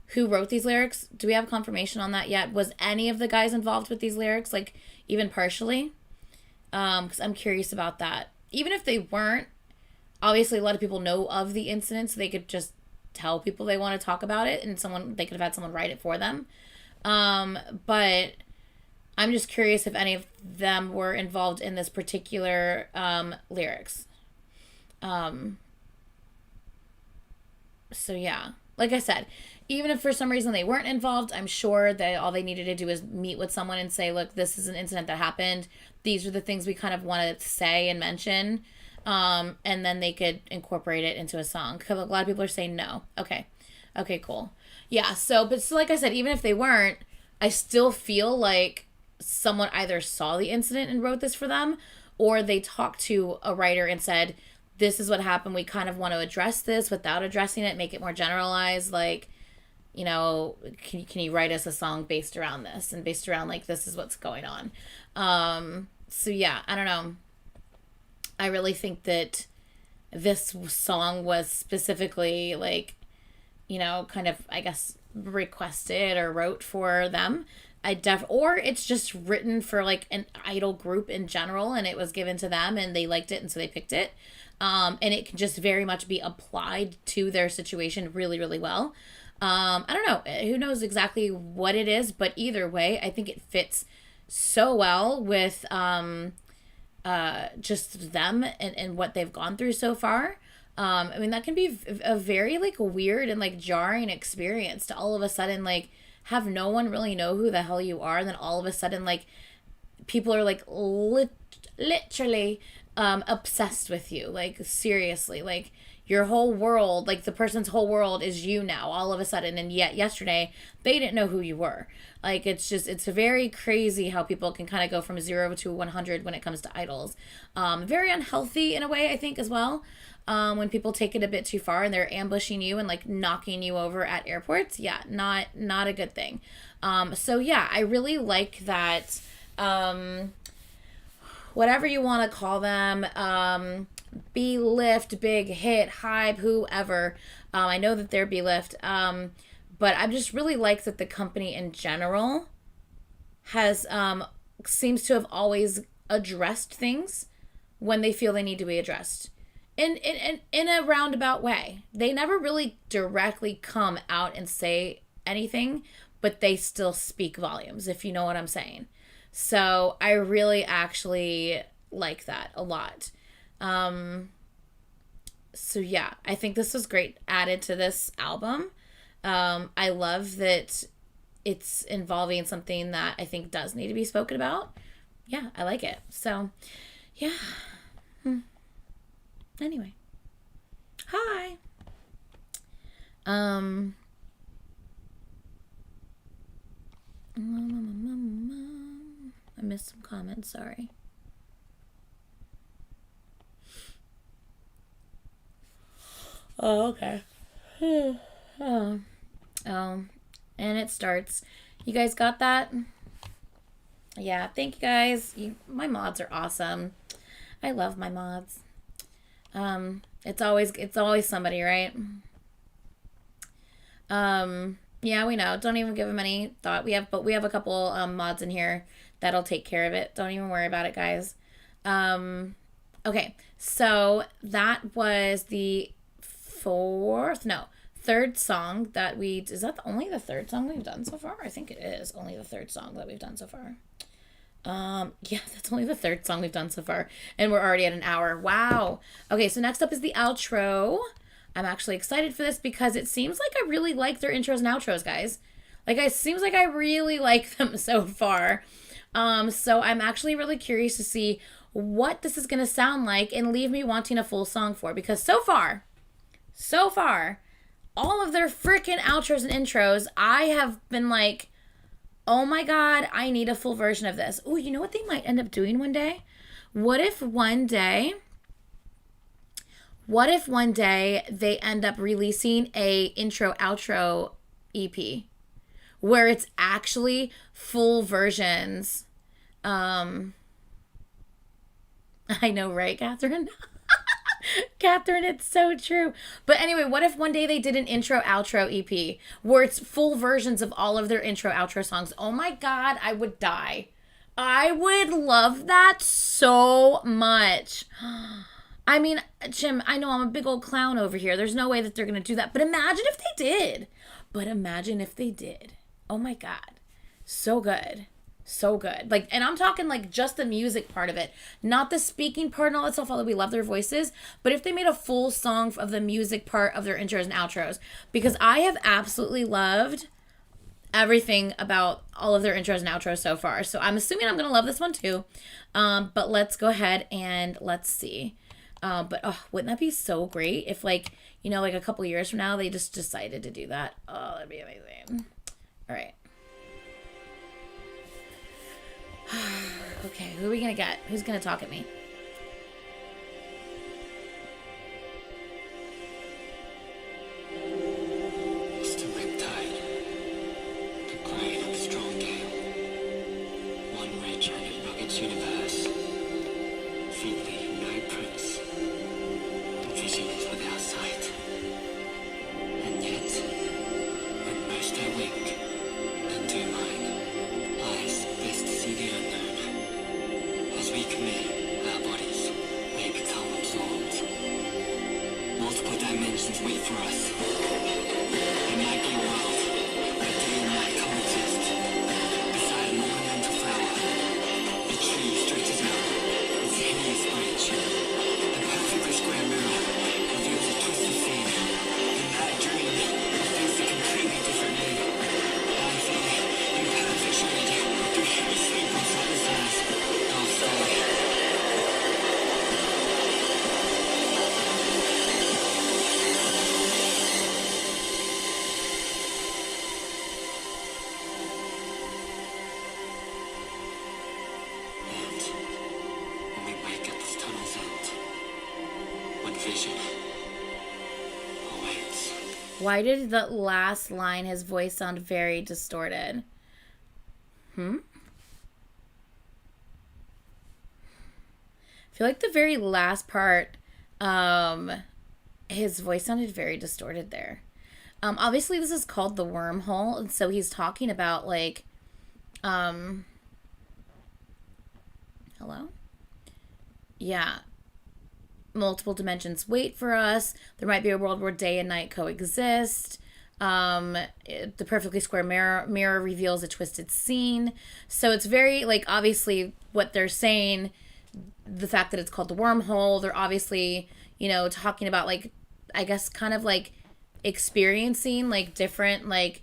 S1: who wrote these lyrics? Do we have confirmation on that yet? Was any of the guys involved with these lyrics, like, even partially? Because I'm curious about that. Even if they weren't, obviously a lot of people know of the incident, so they could just tell people they want to talk about it, and they could have had someone write it for them. But I'm just curious if any of them were involved in this particular lyrics. So yeah, like I said, even if for some reason they weren't involved, I'm sure that all they needed to do is meet with someone and say, look, this is an incident that happened. These are the things we kind of wanted to say and mention. And then they could incorporate it into a song. Because a lot of people are saying no. Okay. Okay, cool. Yeah, so like I said, even if they weren't, I still feel like someone either saw the incident and wrote this for them, or they talked to a writer and said, this is what happened. We kind of want to address this without addressing it, make it more generalized. Like, you know, can you write us a song based around this and based around like this is what's going on. So yeah, I don't know. I really think that this song was specifically like, you know, kind of I guess requested or wrote for them. Or it's just written for like an idol group in general, and it was given to them and they liked it and so they picked it. And it can just very much be applied to their situation really, really well. I don't know. Who knows exactly what it is, but either way, I think it fits so well with just them and what they've gone through so far. I mean, that can be a very like weird and like jarring experience to all of a sudden like have no one really know who the hell you are, and then all of a sudden like people are like literally obsessed with you, like seriously, like your whole world, like the person's whole world is you now all of a sudden, and yet yesterday they didn't know who you were. Like it's very crazy how people can kind of go from 0 to 100 when it comes to idols. Very unhealthy in a way, I think, as well. When people take it a bit too far and they're ambushing you and like knocking you over at airports, yeah, not a good thing. So yeah, I really like that. Whatever you want to call them, B-lift, big hit, hype, whoever. I know that they're B-lift, but I just really like that the company in general has seems to have always addressed things when they feel they need to be addressed. In a roundabout way. They never really directly come out and say anything, but they still speak volumes, if you know what I'm saying. So I really actually like that a lot. So yeah, I think this was great added to this album. I love that it's involving something that I think does need to be spoken about. Yeah, I like it. So yeah. Anyway. Hi. I'm missed some comments. Sorry. Oh, okay. Oh. And it starts. You guys got that? Yeah, thank you guys. My mods are awesome. I love my mods. It's always somebody, right? Yeah, we know. Don't even give them any thought. We have a couple mods in here that'll take care of it. Don't even worry about it, guys. Okay, so that was the third song that is that only the third song we've done so far? I think it is only the third song that we've done so far. Yeah, that's only the third song we've done so far, and we're already at an hour. Wow. Okay, so next up is the outro. I'm actually excited for this because it seems like I really like their intros and outros, guys. Like, it seems like I really like them so far. So I'm actually really curious to see what this is going to sound like and leave me wanting a full song for, because so far, all of their freaking outros and intros, I have been like, oh my God, I need a full version of this. Oh, you know what they might end up doing one day? What if one day they end up releasing a intro outro EP where it's actually full versions? I know, right, Catherine? Catherine, it's so true. But anyway, what if one day they did an intro outro EP where it's full versions of all of their intro outro songs? Oh my God, I would die. I would love that so much. I mean, Jim, I know I'm a big old clown over here. There's no way that they're going to do that. But imagine if they did. Oh my God. So good. So good. Like, and I'm talking like just the music part of it, not the speaking part and all that stuff, although we love their voices. But if they made a full song of the music part of their intros and outros, because I have absolutely loved everything about all of their intros and outros so far. So I'm assuming I'm going to love this one too. But let's go ahead and let's see. But wouldn't that be so great if, like, you know, like a couple years from now, they just decided to do that? Oh, that'd be amazing. All right. Okay, who are we gonna get? Who's gonna talk at me?
S2: It's the riptide, the crying of a strong gale. One rich and rugged universe, feebly no prince, and visions without sight. And yet, when most I wink and do mine, eyes best see the unknown. As we commit our bodies, they become absorbed. Multiple dimensions wait for us. It might be a world where day and night coexist. Beside a monumental flower, the tree stretches out its hideous branch. A perfectly square mirror reveals a twisted scene. In that dream, a face a completely different me. Lifelong, imperfect shade, through heavy sleep on silent eyes. I'll stay. And when we wake at this tunnel's end, one vision awaits.
S1: Why did the last line, his voice sound very distorted? I feel like the very last part, his voice sounded very distorted there. Obviously this is called the Wormhole, and so he's talking about, like, hello? Yeah. Multiple dimensions wait for us. There might be a world where day and night coexist. The perfectly square mirror reveals a twisted scene. So it's very, like, obviously what they're saying, the fact that it's called the Wormhole, they're obviously, you know, talking about, like, I guess kind of like experiencing, like, different, like,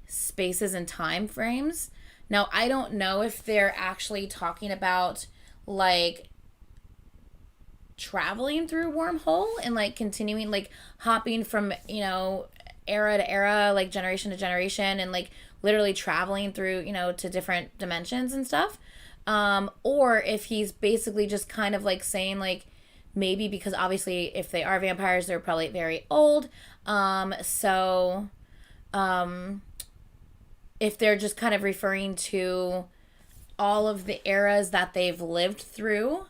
S1: spaces and time frames. Now, I don't know if they're actually talking about, like, traveling through Wormhole and, like, continuing, like, hopping from, you know, era to era, like, generation to generation, and, like, literally traveling through, you know, to different dimensions and stuff. Or if he's basically just kind of like saying like, maybe because obviously if they are vampires, they're probably very old. So if they're just kind of referring to all of the eras that they've lived through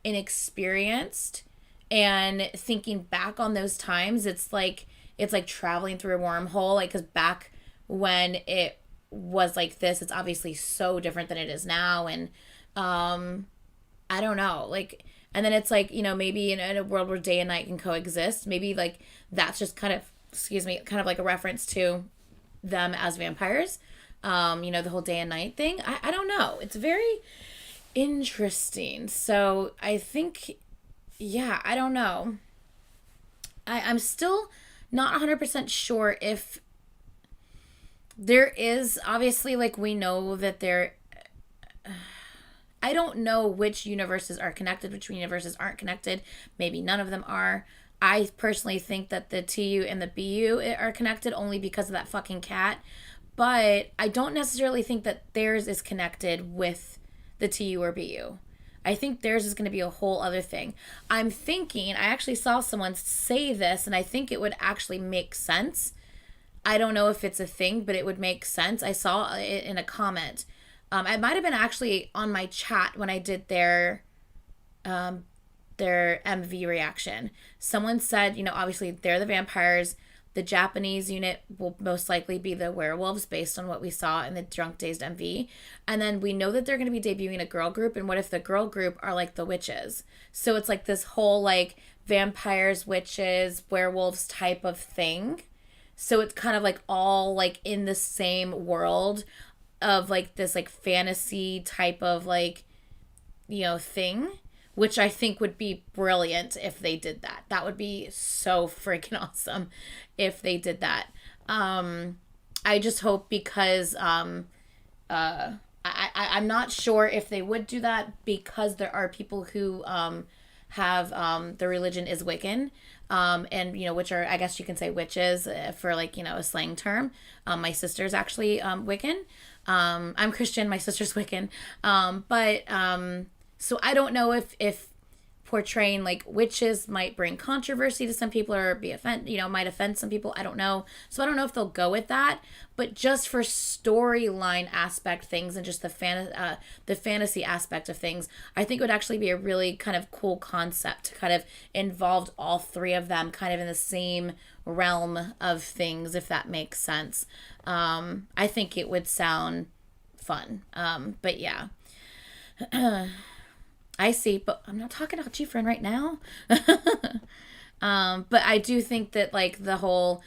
S1: and experienced and thinking back on those times, it's like traveling through a wormhole, like, because back when it was like this, it's obviously so different than it is now. And I don't know, like, and then it's like, you know, maybe in a world where day and night can coexist, maybe like that's just kind of, excuse me, kind of like a reference to them as vampires. You know, the whole day and night thing. I don't know. It's very interesting. So I think, yeah, I don't know. I'm still not 100% sure if there is, obviously, like, we know that there, I don't know which universes are connected, which universes aren't connected. Maybe none of them are. I personally think that the TU and the BU are connected only because of that fucking cat. But I don't necessarily think that theirs is connected with the TU or BU. I think theirs is going to be a whole other thing. I'm thinking, I actually saw someone say this, and I think it would actually make sense. I don't know if it's a thing, but it would make sense. I saw it in a comment. It might have been actually on my chat when I did their MV reaction. Someone said, you know, obviously they're the vampires. The Japanese unit will most likely be the werewolves based on what we saw in the Drunk Dazed MV. And then we know that they're going to be debuting a girl group. And what if the girl group are like the witches? So it's like this whole like vampires, witches, werewolves type of thing. So it's kind of like all like in the same world of like this like fantasy type of like, you know, thing. Which I think would be brilliant if they did that. That would be so freaking awesome if they did that. I just hope, because I'm not sure if they would do that, because there are people who have their religion is Wiccan. And, you know, which are, I guess you can say, witches for like, you know, a slang term. My sister's actually Wiccan. I'm Christian. My sister's Wiccan. So I don't know if portraying like witches might bring controversy to some people or might offend some people. I don't know. So I don't know if they'll go with that. But just for storyline aspect things and just the fantasy aspect of things, I think it would actually be a really kind of cool concept to kind of involve all three of them kind of in the same realm of things, if that makes sense. I think it would sound fun. But yeah. I see, but I'm not talking about you, friend, right now. But I do think that like the whole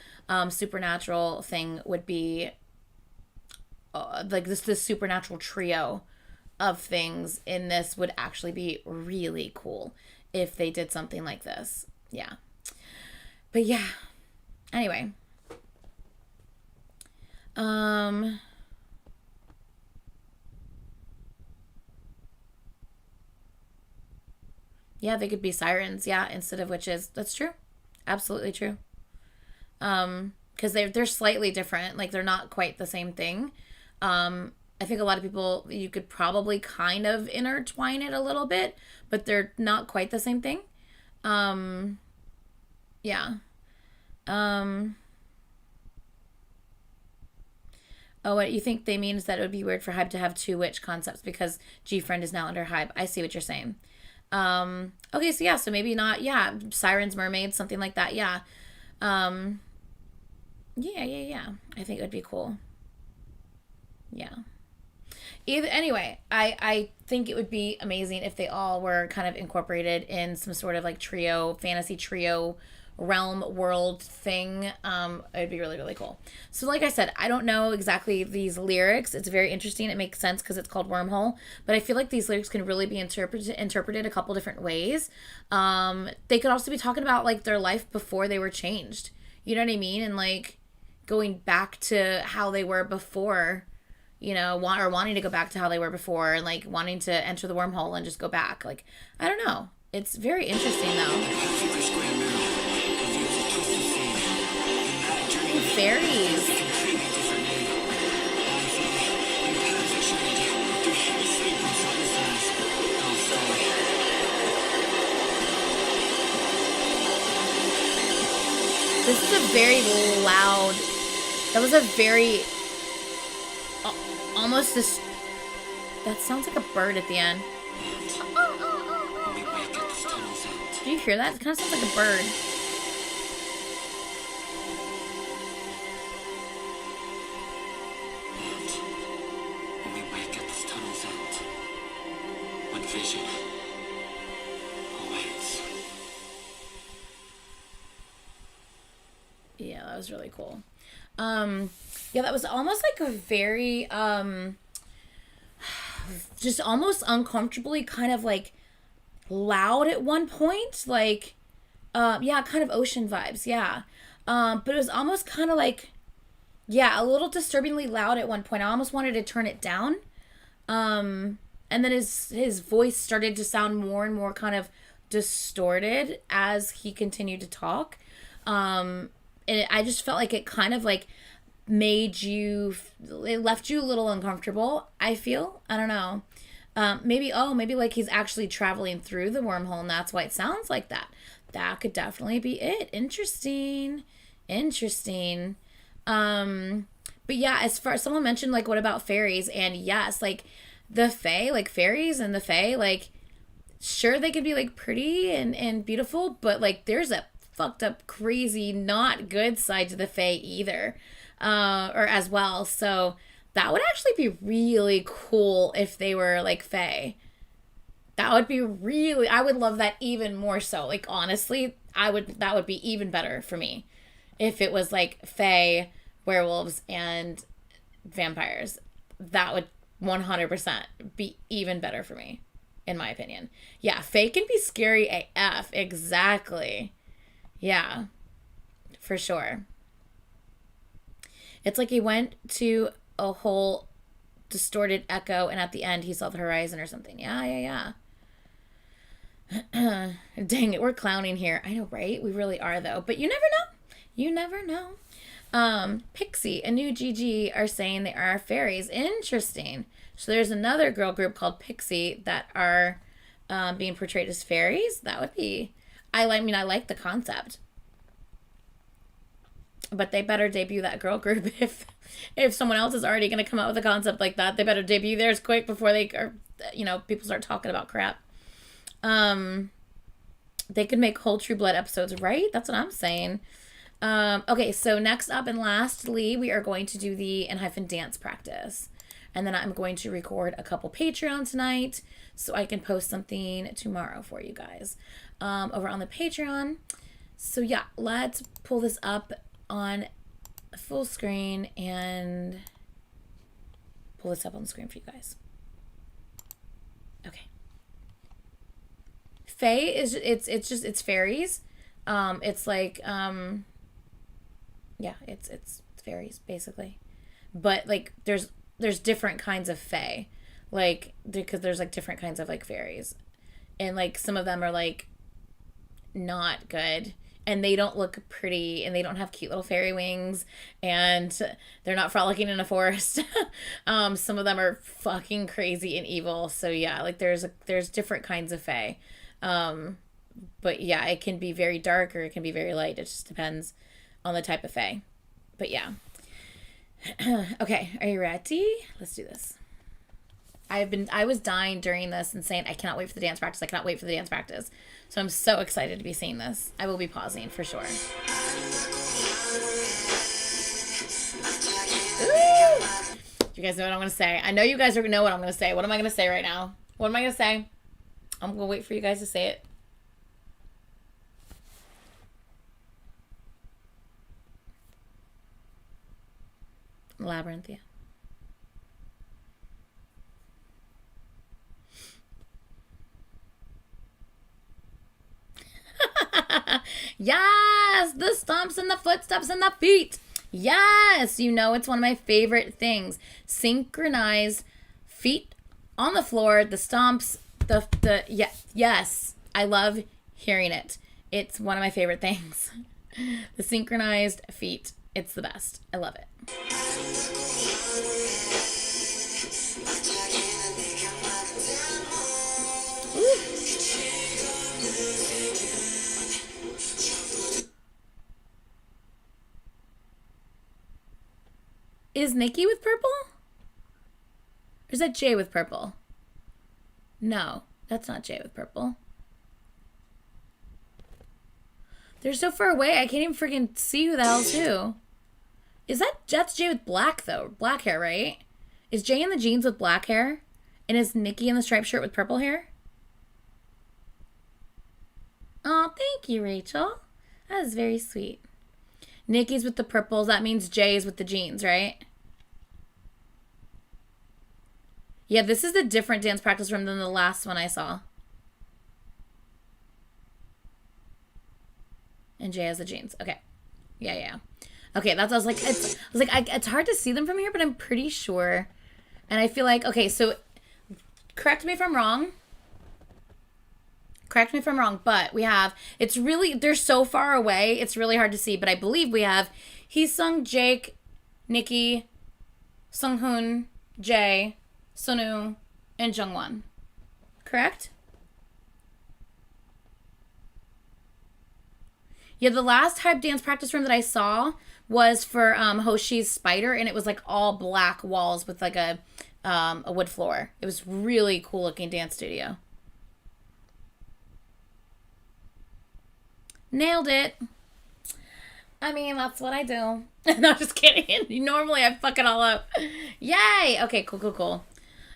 S1: supernatural thing would be like this supernatural trio of things in this would actually be really cool if they did something like this. Yeah. But yeah. Anyway. Yeah, they could be sirens, yeah, instead of witches. That's true. Absolutely true. Because they're slightly different. Like, they're not quite the same thing. I think a lot of people, you could probably kind of intertwine it a little bit, but they're not quite the same thing. Yeah. Oh, what you think they mean is that it would be weird for Hype to have two witch concepts because G-Friend is now under Hype. I see what you're saying. Okay, so yeah, so maybe not, yeah, sirens, mermaids, something like that, yeah. Yeah. I think it would be cool. Yeah. Anyway, I think it would be amazing if they all were kind of incorporated in some sort of like fantasy trio realm world thing. It'd be really, really cool. So like I said, I don't know exactly these lyrics. It's very interesting. It makes sense because it's called Wormhole, but I feel like these lyrics can really be interpreted a couple different ways. They could also be talking about like their life before they were changed. You know what I mean? And like going back to how they were before, you know, or wanting to go back to how they were before, and like wanting to enter the wormhole and just go back. Like, I don't know. It's very interesting though. Fairies. This is a very loud. That was a very almost this. That sounds like a bird at the end. Do you hear that? It kind of sounds like a bird. Yeah, that was really cool. Yeah, that was almost like a very just almost uncomfortably kind of like loud at one point, like yeah, kind of ocean vibes, yeah. But it was almost kind of like, yeah, a little disturbingly loud at one point. I almost wanted to turn it down. And then his voice started to sound more and more kind of distorted as he continued to talk. And I just felt like it kind of like made you, it left you a little uncomfortable, I feel. I don't know. Maybe like he's actually traveling through the wormhole and that's why it sounds like that. That could definitely be it. Interesting. But yeah, as far as someone mentioned, like, what about fairies? And yes, like the fae, like fairies and the fae, like, sure, they could be like pretty and beautiful, but like there's a fucked up, crazy, not good side to the fae either, or as well. So that would actually be really cool if they were like fae. That would be really, I would love that even more so. Like, honestly, that would be even better for me if it was like fae, werewolves, and vampires. That would 100% be even better for me, in my opinion. Yeah, fae can be scary AF. Exactly. Yeah, for sure. It's like he went to a whole distorted echo and at the end he saw the horizon or something. Yeah. Dang it, we're clowning here. I know, right? We really are, though. But you never know. Pixie and New GG are saying they are fairies. Interesting. So there's another girl group called Pixie that are being portrayed as fairies. That would be... I like the concept. But they better debut that girl group if someone else is already going to come out with a concept like that. They better debut theirs quick before they are, people start talking about crap. They could make whole True Blood episodes, right? That's what I'm saying. Okay, so next up and lastly, we are going to do the Enhypen dance practice. And then I'm going to record a couple Patreon tonight so I can post something tomorrow for you guys over on the Patreon. So yeah, let's pull this up on full screen and pull this up on the screen for you guys. Okay. Fae is it's fairies. It's like yeah, it's fairies basically. But like there's different kinds of fae. Like because there's like different kinds of like fairies. And like some of them are like not good and they don't look pretty and they don't have cute little fairy wings and they're not frolicking in a forest. Some of them are fucking crazy and evil. So yeah, like there's different kinds of fae. But yeah, it can be very dark or it can be very light. It just depends on the type of fae. But yeah. Okay, are you ready? Let's do this. I was dying during this and saying I cannot wait for the dance practice. I cannot wait for the dance practice. So I'm so excited to be seeing this. I will be pausing for sure. Ooh! You guys know what I'm going to say. I know you guys are going to know what I'm going to say. What am I going to say right now? What am I going to say? I'm going to wait for you guys to say it. Labyrinthia. Yes, the stomps and the footsteps and the feet. Yes, it's one of my favorite things. Synchronized feet on the floor, the stomps, yes, I love hearing it. It's one of my favorite things. The synchronized feet. It's the best. I love it. Ooh. Is Nikki with purple? Or is that Jay with purple? No, that's not Jay with purple. They're so far away, I can't even freaking see who the hell's who. That's Jay with black, though. Black hair, right? Is Jay in the jeans with black hair? And is Nikki in the striped shirt with purple hair? Oh, thank you, Rachel. That is very sweet. Nikki's with the purples. That means Jay's with the jeans, right? Yeah, this is a different dance practice room than the last one I saw. And Jay has the jeans. Okay. Yeah. Okay, that's what I was like. It's hard to see them from here, but I'm pretty sure. And I feel like, okay, so correct me if I'm wrong. Correct me if I'm wrong, but we have, they're so far away, it's really hard to see, but I believe we have Heesung, Jake, Nikki, Sunghoon, Jay, Sonu, and Jungwon. Correct? Yeah, the last type dance practice room that I saw was for Hoshi's Spider, and it was like all black walls with like a wood floor. It was really cool looking dance studio. Nailed it. I mean, that's what I do. No, just kidding. Normally I fuck it all up. Yay! Okay, cool.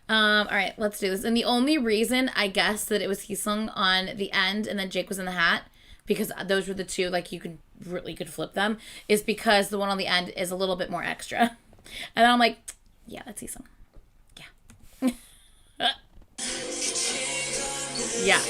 S1: All right, let's do this. And the only reason I guessed that it was Heesung on the end and then Jake was in the hat, because those were the two, like, you could flip them, is because the one on the end is a little bit more extra. And then I'm like, yeah, that's Heesung. Yeah. Yeah.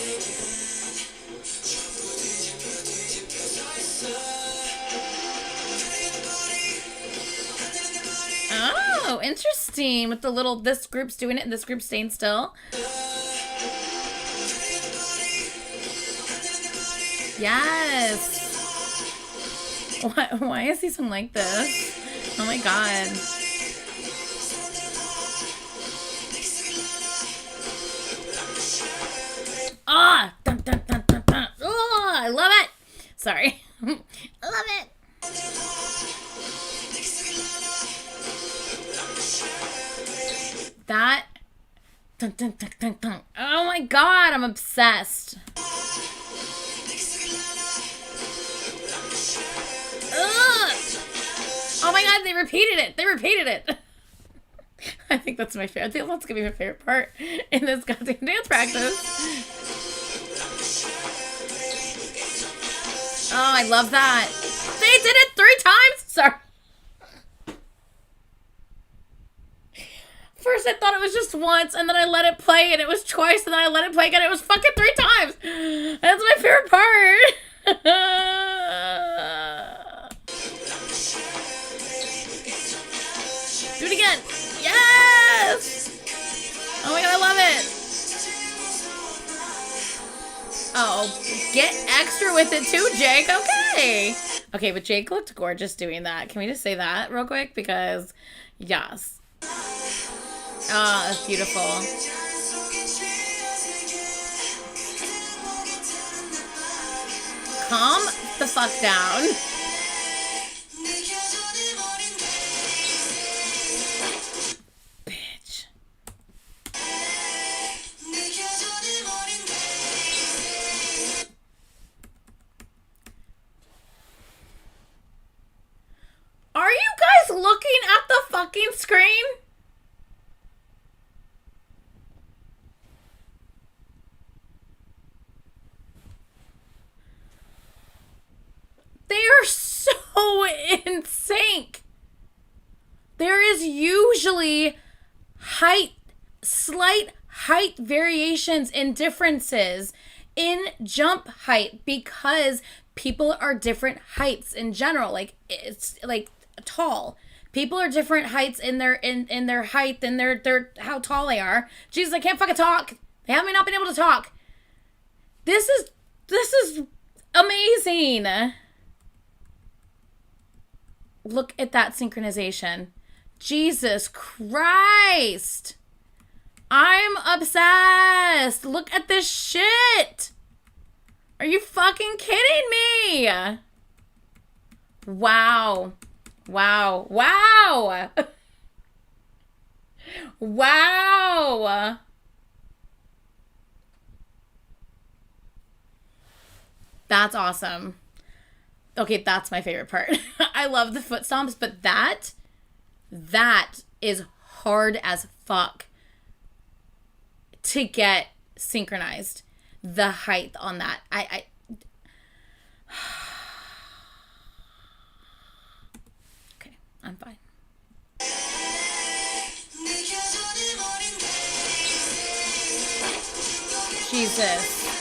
S1: Oh, interesting. With the little, this group's doing it and this group's staying still. Yes. Why is he something like this? Oh my god. Ah! Dun, dun, dun, dun, dun. Oh, I love it. Sorry. I love it. That. Dun, dun, dun, dun, dun. Oh my god, I'm obsessed. Ugh. Oh my god, they repeated it. I think that's my favorite. I think that's gonna be my favorite part in this goddamn dance practice. Oh, I love that. They did it 3 times? Sorry. First I thought it was just once, and then I let it play, and it was twice, and then I let it play again, and it was fucking 3 times! That's my favorite part! Do it again! Yes! Oh my god, I love it! Oh, get extra with it too, Jake. Okay. Okay, but Jake looked gorgeous doing that. Can we just say that real quick? Because, yes. Oh, that's beautiful. Calm the fuck down. Bitch. Are you guys looking at the fucking screen? They are so in sync. There is usually slight height variations and differences in jump height because people are different heights in general. Like, it's like tall. People are different heights in their height and their how tall they are. Jesus, I can't fucking talk. They have me not been able to talk. This is amazing. Look at that synchronization. Jesus Christ. I'm obsessed. Look at this shit. Are you fucking kidding me? Wow. Wow. Wow. Wow. That's awesome. Okay, that's my favorite part. I love the foot stomps, but that is hard as fuck to get synchronized. The height on that. I Okay, I'm fine. Jesus.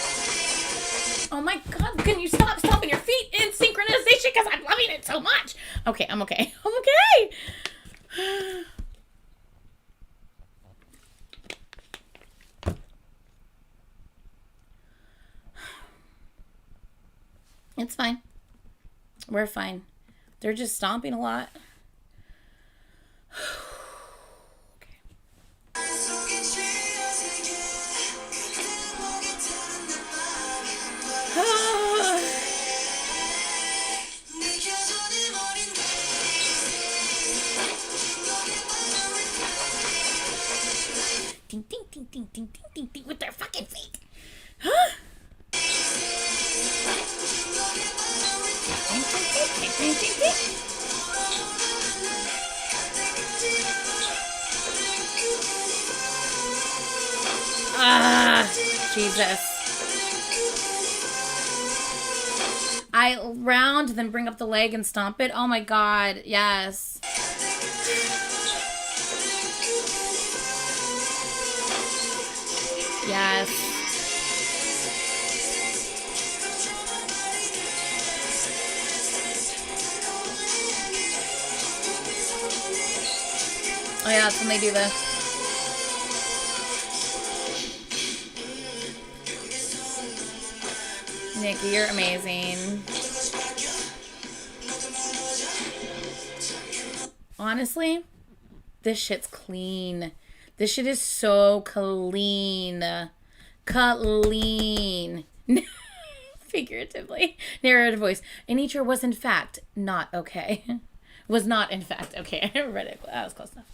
S1: Oh my god, can you stop stomping your feet in synchronization? Because I'm loving it so much. Okay, I'm okay. I'm okay. It's fine. We're fine. They're just stomping a lot. Ding, ding, ding, ding, ding, ding, ding, ding, with their fucking feet. Jesus. I round, then bring up the leg and stomp it. Oh my god, yes. Yes. Oh yeah, that's when they do the... Nikki, you're amazing. Honestly, this shit's clean. This shit is so clean. Clean. Figuratively. Narrative voice. Anitra was in fact not okay. Was not in fact okay. I read it. That was close enough.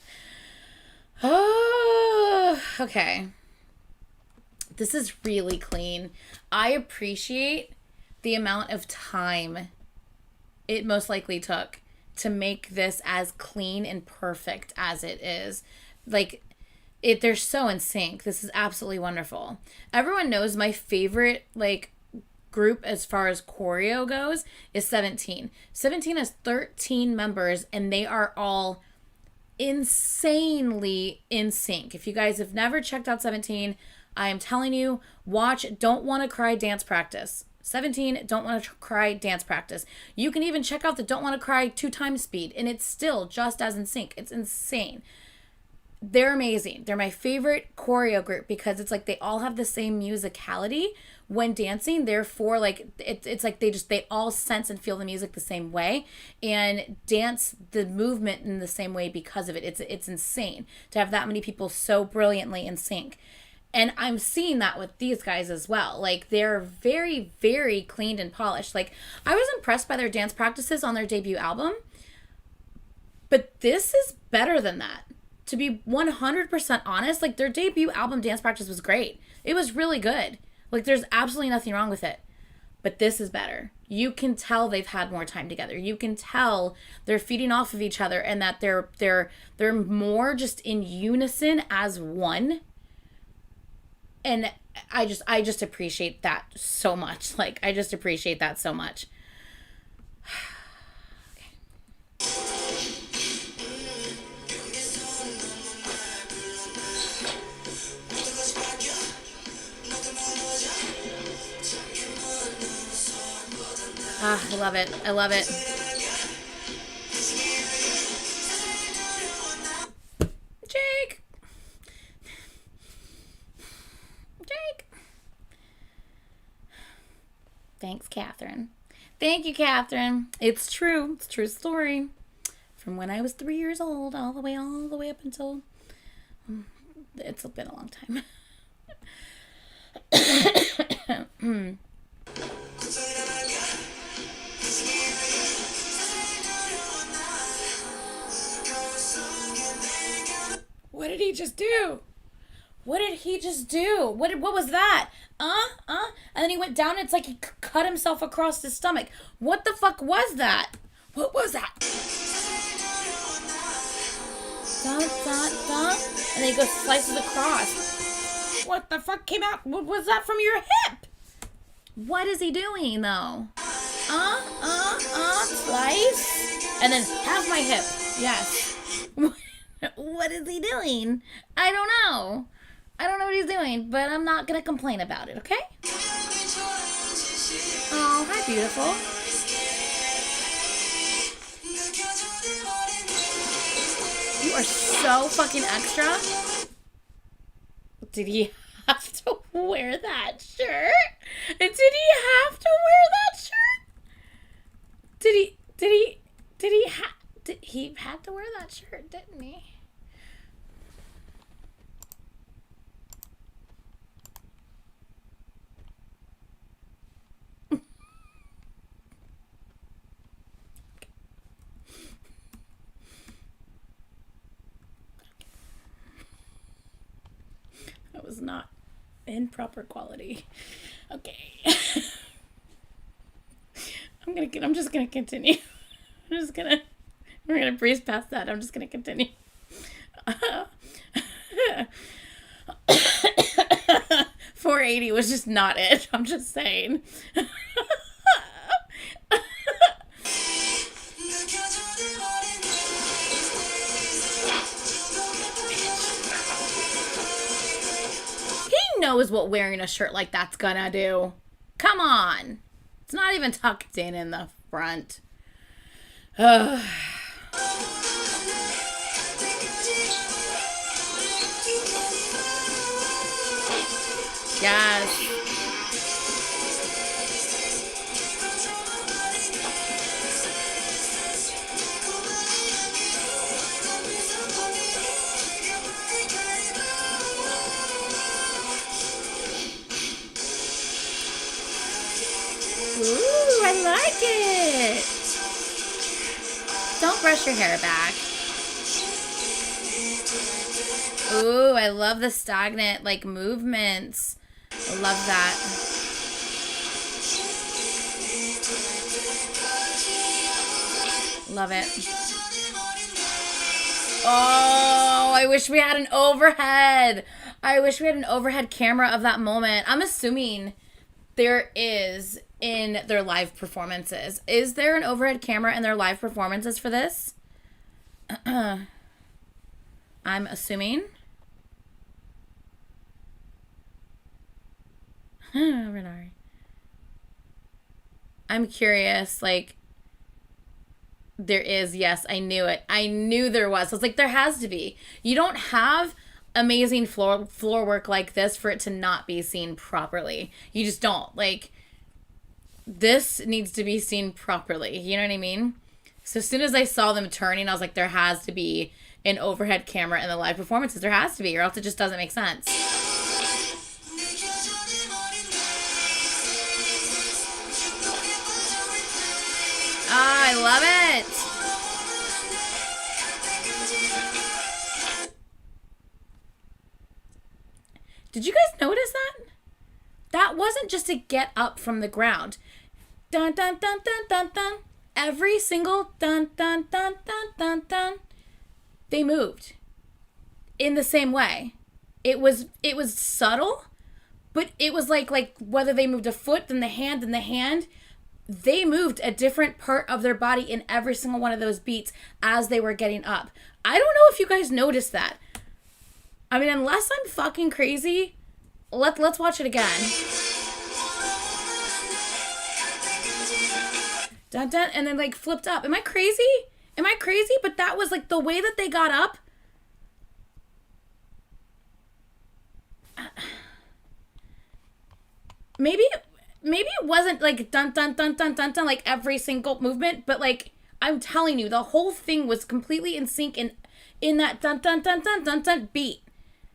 S1: Oh, okay. This is really clean. I appreciate the amount of time it most likely took to make this as clean and perfect as it is. Like, they're so in sync. This is absolutely wonderful. Everyone knows my favorite, like, group as far as choreo goes is 17. 17 has 13 members, and they are all insanely in sync. If you guys have never checked out 17, I am telling you, watch Don't Wanna Cry Dance Practice. 17, Don't Wanna Cry Dance Practice. You can even check out the Don't Wanna Cry 2x speed, and it's still just as in sync. It's insane. They're amazing. They're my favorite choreo group because it's like they all have the same musicality when dancing. Therefore, like it's like they all sense and feel the music the same way and dance the movement in the same way because of it. It's insane to have that many people so brilliantly in sync. And I'm seeing that with these guys as well. Like, they're very, very cleaned and polished. Like, I was impressed by their dance practices on their debut album. But this is better than that. To be 100% honest, like, their debut album dance practice was great. It was really good. Like, there's absolutely nothing wrong with it. But this is better. You can tell they've had more time together. You can tell they're feeding off of each other and that they're more just in unison as one. And I just appreciate that so much. Like, I just appreciate that so much. I love it. I love it. Jake. Thanks, Catherine. Thank you, Catherine. It's true. It's a true story. From when I was 3 years old, all the way up until... It's been a long time. What did he just do? What did he just do? What was that? And then he went down. It's like he cut himself across his stomach. What the fuck was that? What was that? Dun, dun, dun. And then he goes slices across. What the fuck came out? What was that from your hip? What is he doing though? Slice. And then have my hip. Yes. What is he doing? I don't know. I don't know what he's doing, but I'm not going to complain about it, okay? Oh, hi, beautiful. You are so fucking extra. Did he have to wear that shirt? Did he have to wear that shirt? He had to wear that shirt, didn't he? That was not in proper quality. Okay. I'm just gonna continue. We're gonna breeze past that. I'm just gonna continue. 480 was just not it. I'm just saying. He knows what wearing a shirt like that's gonna do. Come on. It's not even tucked in the front. Yes. Ooh, I like it. Don't brush your hair back. Ooh, I love the stagnant, like, movements. I love that. Love it. Oh, I wish we had an overhead. I wish we had an overhead camera of that moment. I'm assuming there is in their live performances. Is there an overhead camera in their live performances for this? I'm assuming. Renari. I'm curious, like, there is, yes, I knew it. I knew there was. I was like, there has to be. You don't have amazing floor work like this for it to not be seen properly. You just don't. Like, this needs to be seen properly. You know what I mean? So as soon as I saw them turning, I was like, there has to be an overhead camera in the live performances. There has to be, or else it just doesn't make sense. I love it. Did you guys notice that? That wasn't just to get up from the ground. Dun, dun, dun, dun, dun, dun. Every single dun, dun, dun, dun, dun, dun. They moved in the same way. It was subtle, but it was like whether they moved a foot, then the hand, they moved a different part of their body in every single one of those beats as they were getting up. I don't know if you guys noticed that. I mean, unless I'm fucking crazy, let's watch it again. Dun, dun, and then like flipped up. Am I crazy? But that was like the way that they got up. Maybe it wasn't like dun dun dun dun dun dun like every single movement, but like I'm telling you, the whole thing was completely in sync in that dun dun dun dun dun dun beat.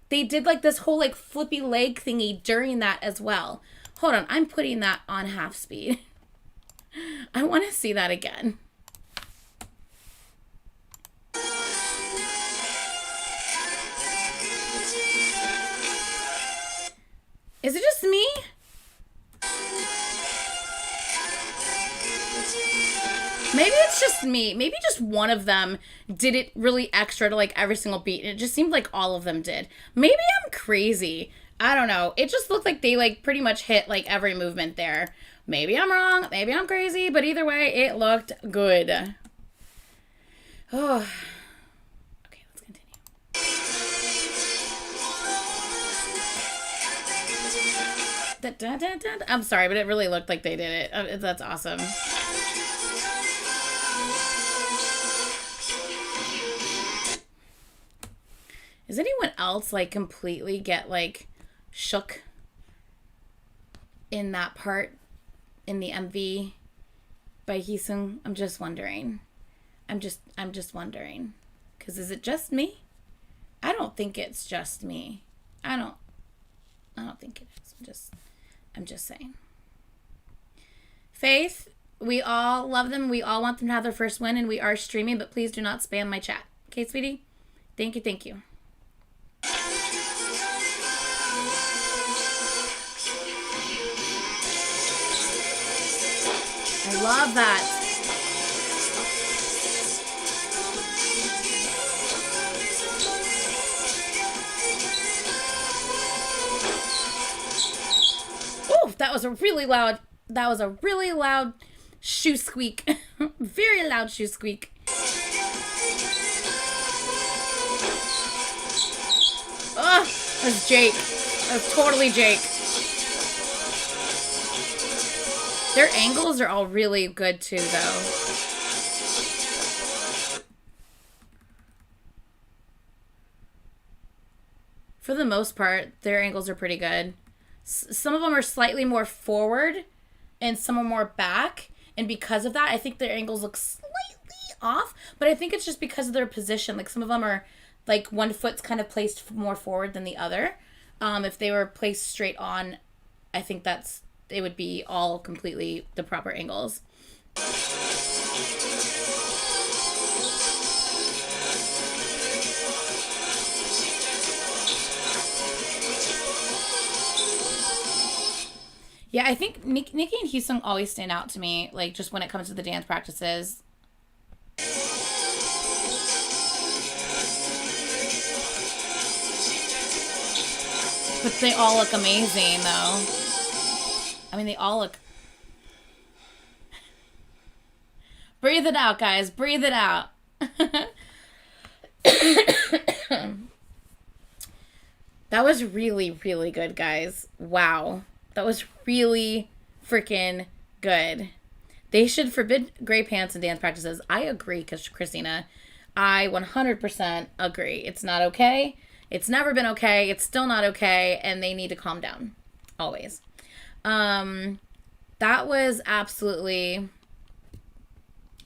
S1: They did like this whole like flippy leg thingy during that as well. Hold on, I'm putting that on half speed. I want to see that again. Maybe it's just me. Maybe just one of them did it really extra to like every single beat. And it just seemed like all of them did. Maybe I'm crazy. I don't know. It just looked like they like pretty much hit like every movement there. Maybe I'm wrong. Maybe I'm crazy. But either way, it looked good. Oh. Okay, let's continue. I'm sorry, but it really looked like they did it. That's awesome. Does anyone else like completely get like shook in that part in the MV by Heesung? I'm just wondering. I'm just wondering. 'Cause is it just me? I don't think it's just me. I don't think it is. I'm just saying. Faith, we all love them. We all want them to have their first win, and we are streaming, but please do not spam my chat. Okay, sweetie? Thank you, thank you. I love that. Oh, that was a really loud shoe squeak. Very loud shoe squeak. Oh, that's Jake. That's totally Jake. Their angles are all really good too, though. For the most part, their angles are pretty good. Some of them are slightly more forward and some are more back. And because of that, I think their angles look slightly off. But I think it's just because of their position. Like some of them are like one foot's kind of placed more forward than the other. If they were placed straight on, I think it would be all completely the proper angles. Yeah, I think Nikki and Heesung always stand out to me, like, just when it comes to the dance practices. But they all look amazing, though. I mean, they all look... Breathe it out, guys. Breathe it out. That was really, really good, guys. Wow. That was really freaking good. They should forbid gray pants in dance practices. I agree, Christina. I 100% agree. It's not okay. It's never been okay. It's still not okay. And they need to calm down. Always. That was absolutely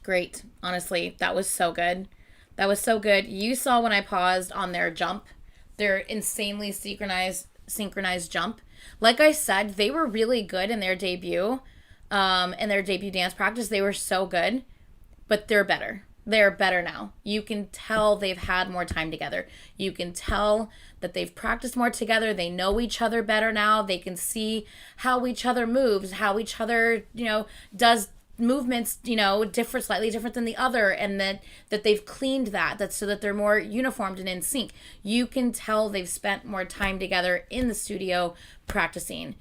S1: great. Honestly, that was so good. That was so good. You saw when I paused on their jump, their insanely synchronized jump. Like I said, they were really good in their debut. In their debut dance practice, they were so good, but they're better. They're better now. You can tell they've had more time together. You can tell that they've practiced more together. They know each other better now. They can see how each other moves, how each other, does movements, slightly different than the other, and that they've cleaned that's so that they're more uniformed and in sync. You can tell they've spent more time together in the studio practicing.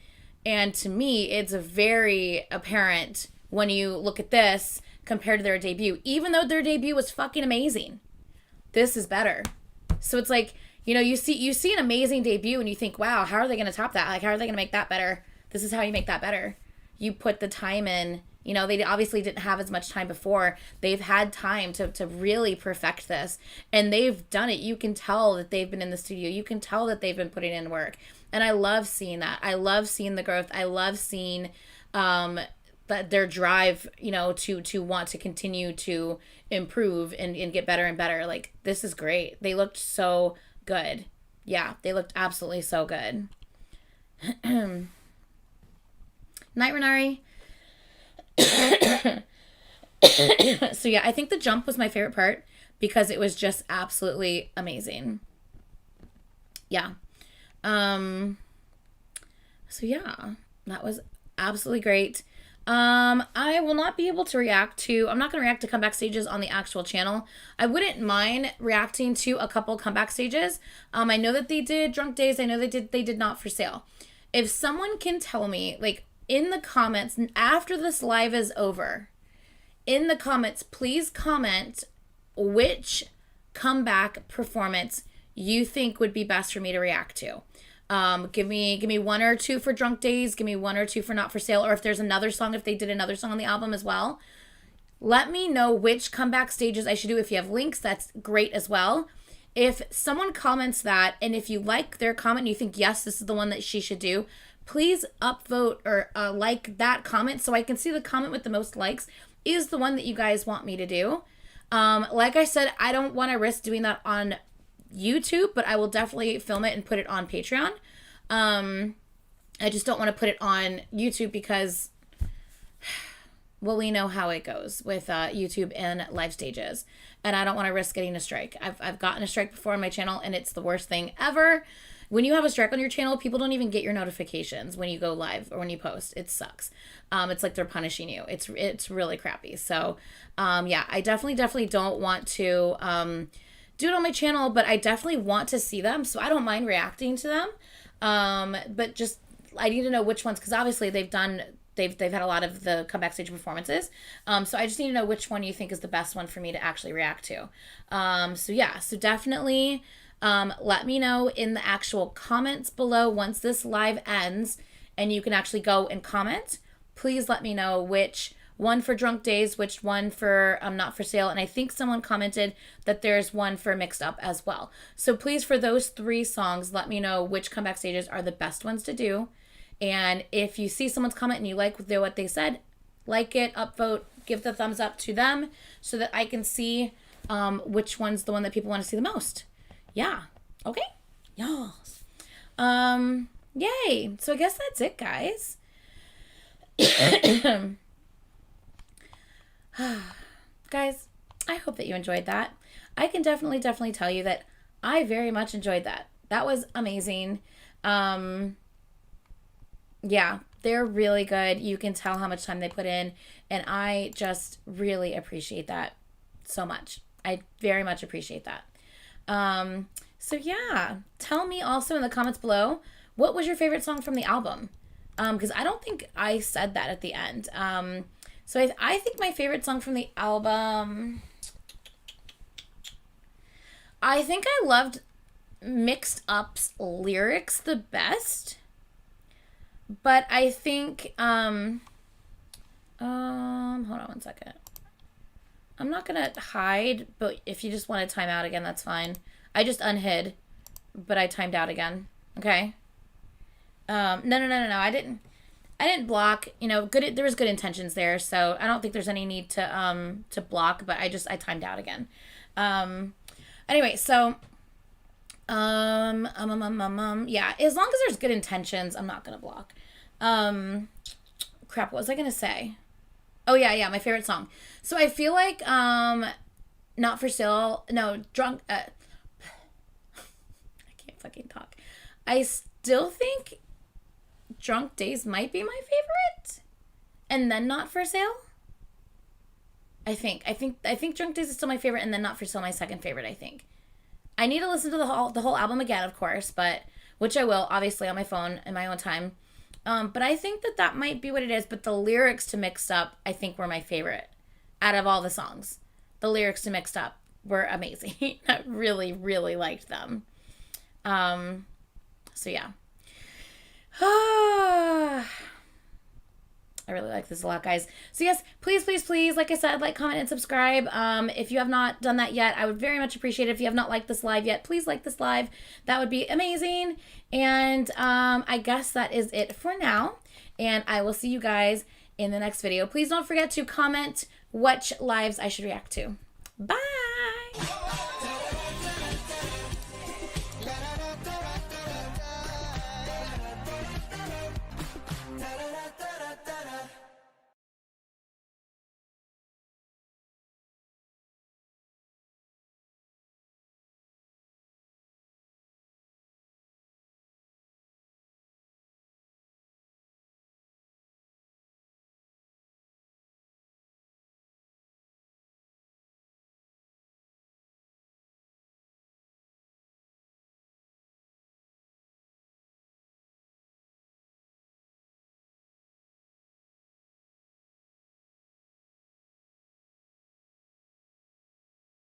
S1: And to me, it's very apparent when you look at this compared to their debut. Even though their debut was fucking amazing, this is better. So it's like, you see an amazing debut and you think, wow, how are they going to top that? Like, how are they going to make that better? This is how you make that better. You put the time in. They obviously didn't have as much time before. They've had time to really perfect this. And they've done it. You can tell that they've been in the studio. You can tell that they've been putting in work. And I love seeing that. I love seeing the growth. I love seeing their drive, to want to continue to improve and get better and better. Like, this is great. They looked so good. Yeah, they looked absolutely so good. Night, Renari. So yeah, I think the jump was my favorite part because it was just absolutely amazing. Yeah. So yeah, that was absolutely great. I will not be able to react to, I'm not going to react to comeback stages on the actual channel. I wouldn't mind reacting to a couple comeback stages. I know that they did Drunk Days. I know they did Not For Sale. If someone can tell me, like, in the comments, after this live is over, in the comments, please comment which comeback performance you think would be best for me to react to. Give me one or two for Drunk Days, give me one or two for Not For Sale, or if there's another song, if they did another song on the album as well. Let me know which comeback stages I should do. If you have links, that's great as well. If someone comments that, and if you like their comment and you think, yes, this is the one that she should do, please upvote or like that comment so I can see the comment with the most likes is the one that you guys want me to do. Like I said, I don't want to risk doing that on YouTube, but I will definitely film it and put it on Patreon. I just don't want to put it on YouTube because, well, we know how it goes with YouTube and live stages, and I don't want to risk getting a strike. I've gotten a strike before on my channel, and it's the worst thing ever. When you have a strike on your channel, people don't even get your notifications when you go live or when you post. It sucks. It's like they're punishing you. It's really crappy. So, yeah, I definitely don't want to do it on my channel, but I definitely want to see them, so I don't mind reacting to them. But just I need to know which ones, because obviously they've had a lot of the comeback stage performances. So I just need to know which one you think is the best one for me to actually react to. So yeah, so definitely let me know in the actual comments below once this live ends, and you can actually go and comment. Please let me know which one for Drunk Days, which one for Not For Sale, and I think someone commented that there's one for Mixed Up as well. So please, for those 3 songs, let me know which comeback stages are the best ones to do. And if you see someone's comment and you like what they said, like it, upvote, give the thumbs up to them so that I can see which one's the one that people want to see the most. Yeah. Okay. Yes. Yay. So I guess that's it, guys. Guys, I hope that you enjoyed that. I can definitely tell you that I very much enjoyed that. That was amazing. Yeah, they're really good. You can tell how much time they put in, and I just really appreciate that so much. I very much appreciate that. So yeah, tell me also in the comments below, what was your favorite song from the album? Because I don't think I said that at the end. So I think my favorite song from the album, I think I loved Mixed Up's lyrics the best. But I think, hold on one second. I'm not going to hide, but if you just want to time out again, that's fine. I just unhid, but I timed out again. Okay? No. I didn't block. You know, there was good intentions there, so I don't think there's any need to block, but I timed out again. Anyway, so yeah, as long as there's good intentions, I'm not gonna block. Crap, what was I gonna say? Oh yeah, my favorite song. So I feel like Not For Sale, no, Drunk, I can't fucking talk. I still think Drunk Days might be my favorite, and then Not For Sale. I think Drunk Days is still my favorite, and then Not For Sale my second favorite. I think I need to listen to the whole album again, of course, but which I will, obviously, on my phone in my own time. But I think that might be what it is. But the lyrics to Mixed Up, I think, were my favorite out of all the songs. The lyrics to Mixed Up were amazing. I really, really liked them. So yeah. I really like this a lot, guys. So yes, please, like I said, like, comment, and subscribe. If you have not done that yet, I would very much appreciate it. If you have not liked this live yet, please like this live. That would be amazing. And I guess that is it for now. And I will see you guys in the next video. Please don't forget to comment which lives I should react to. Bye! Da da da da da da.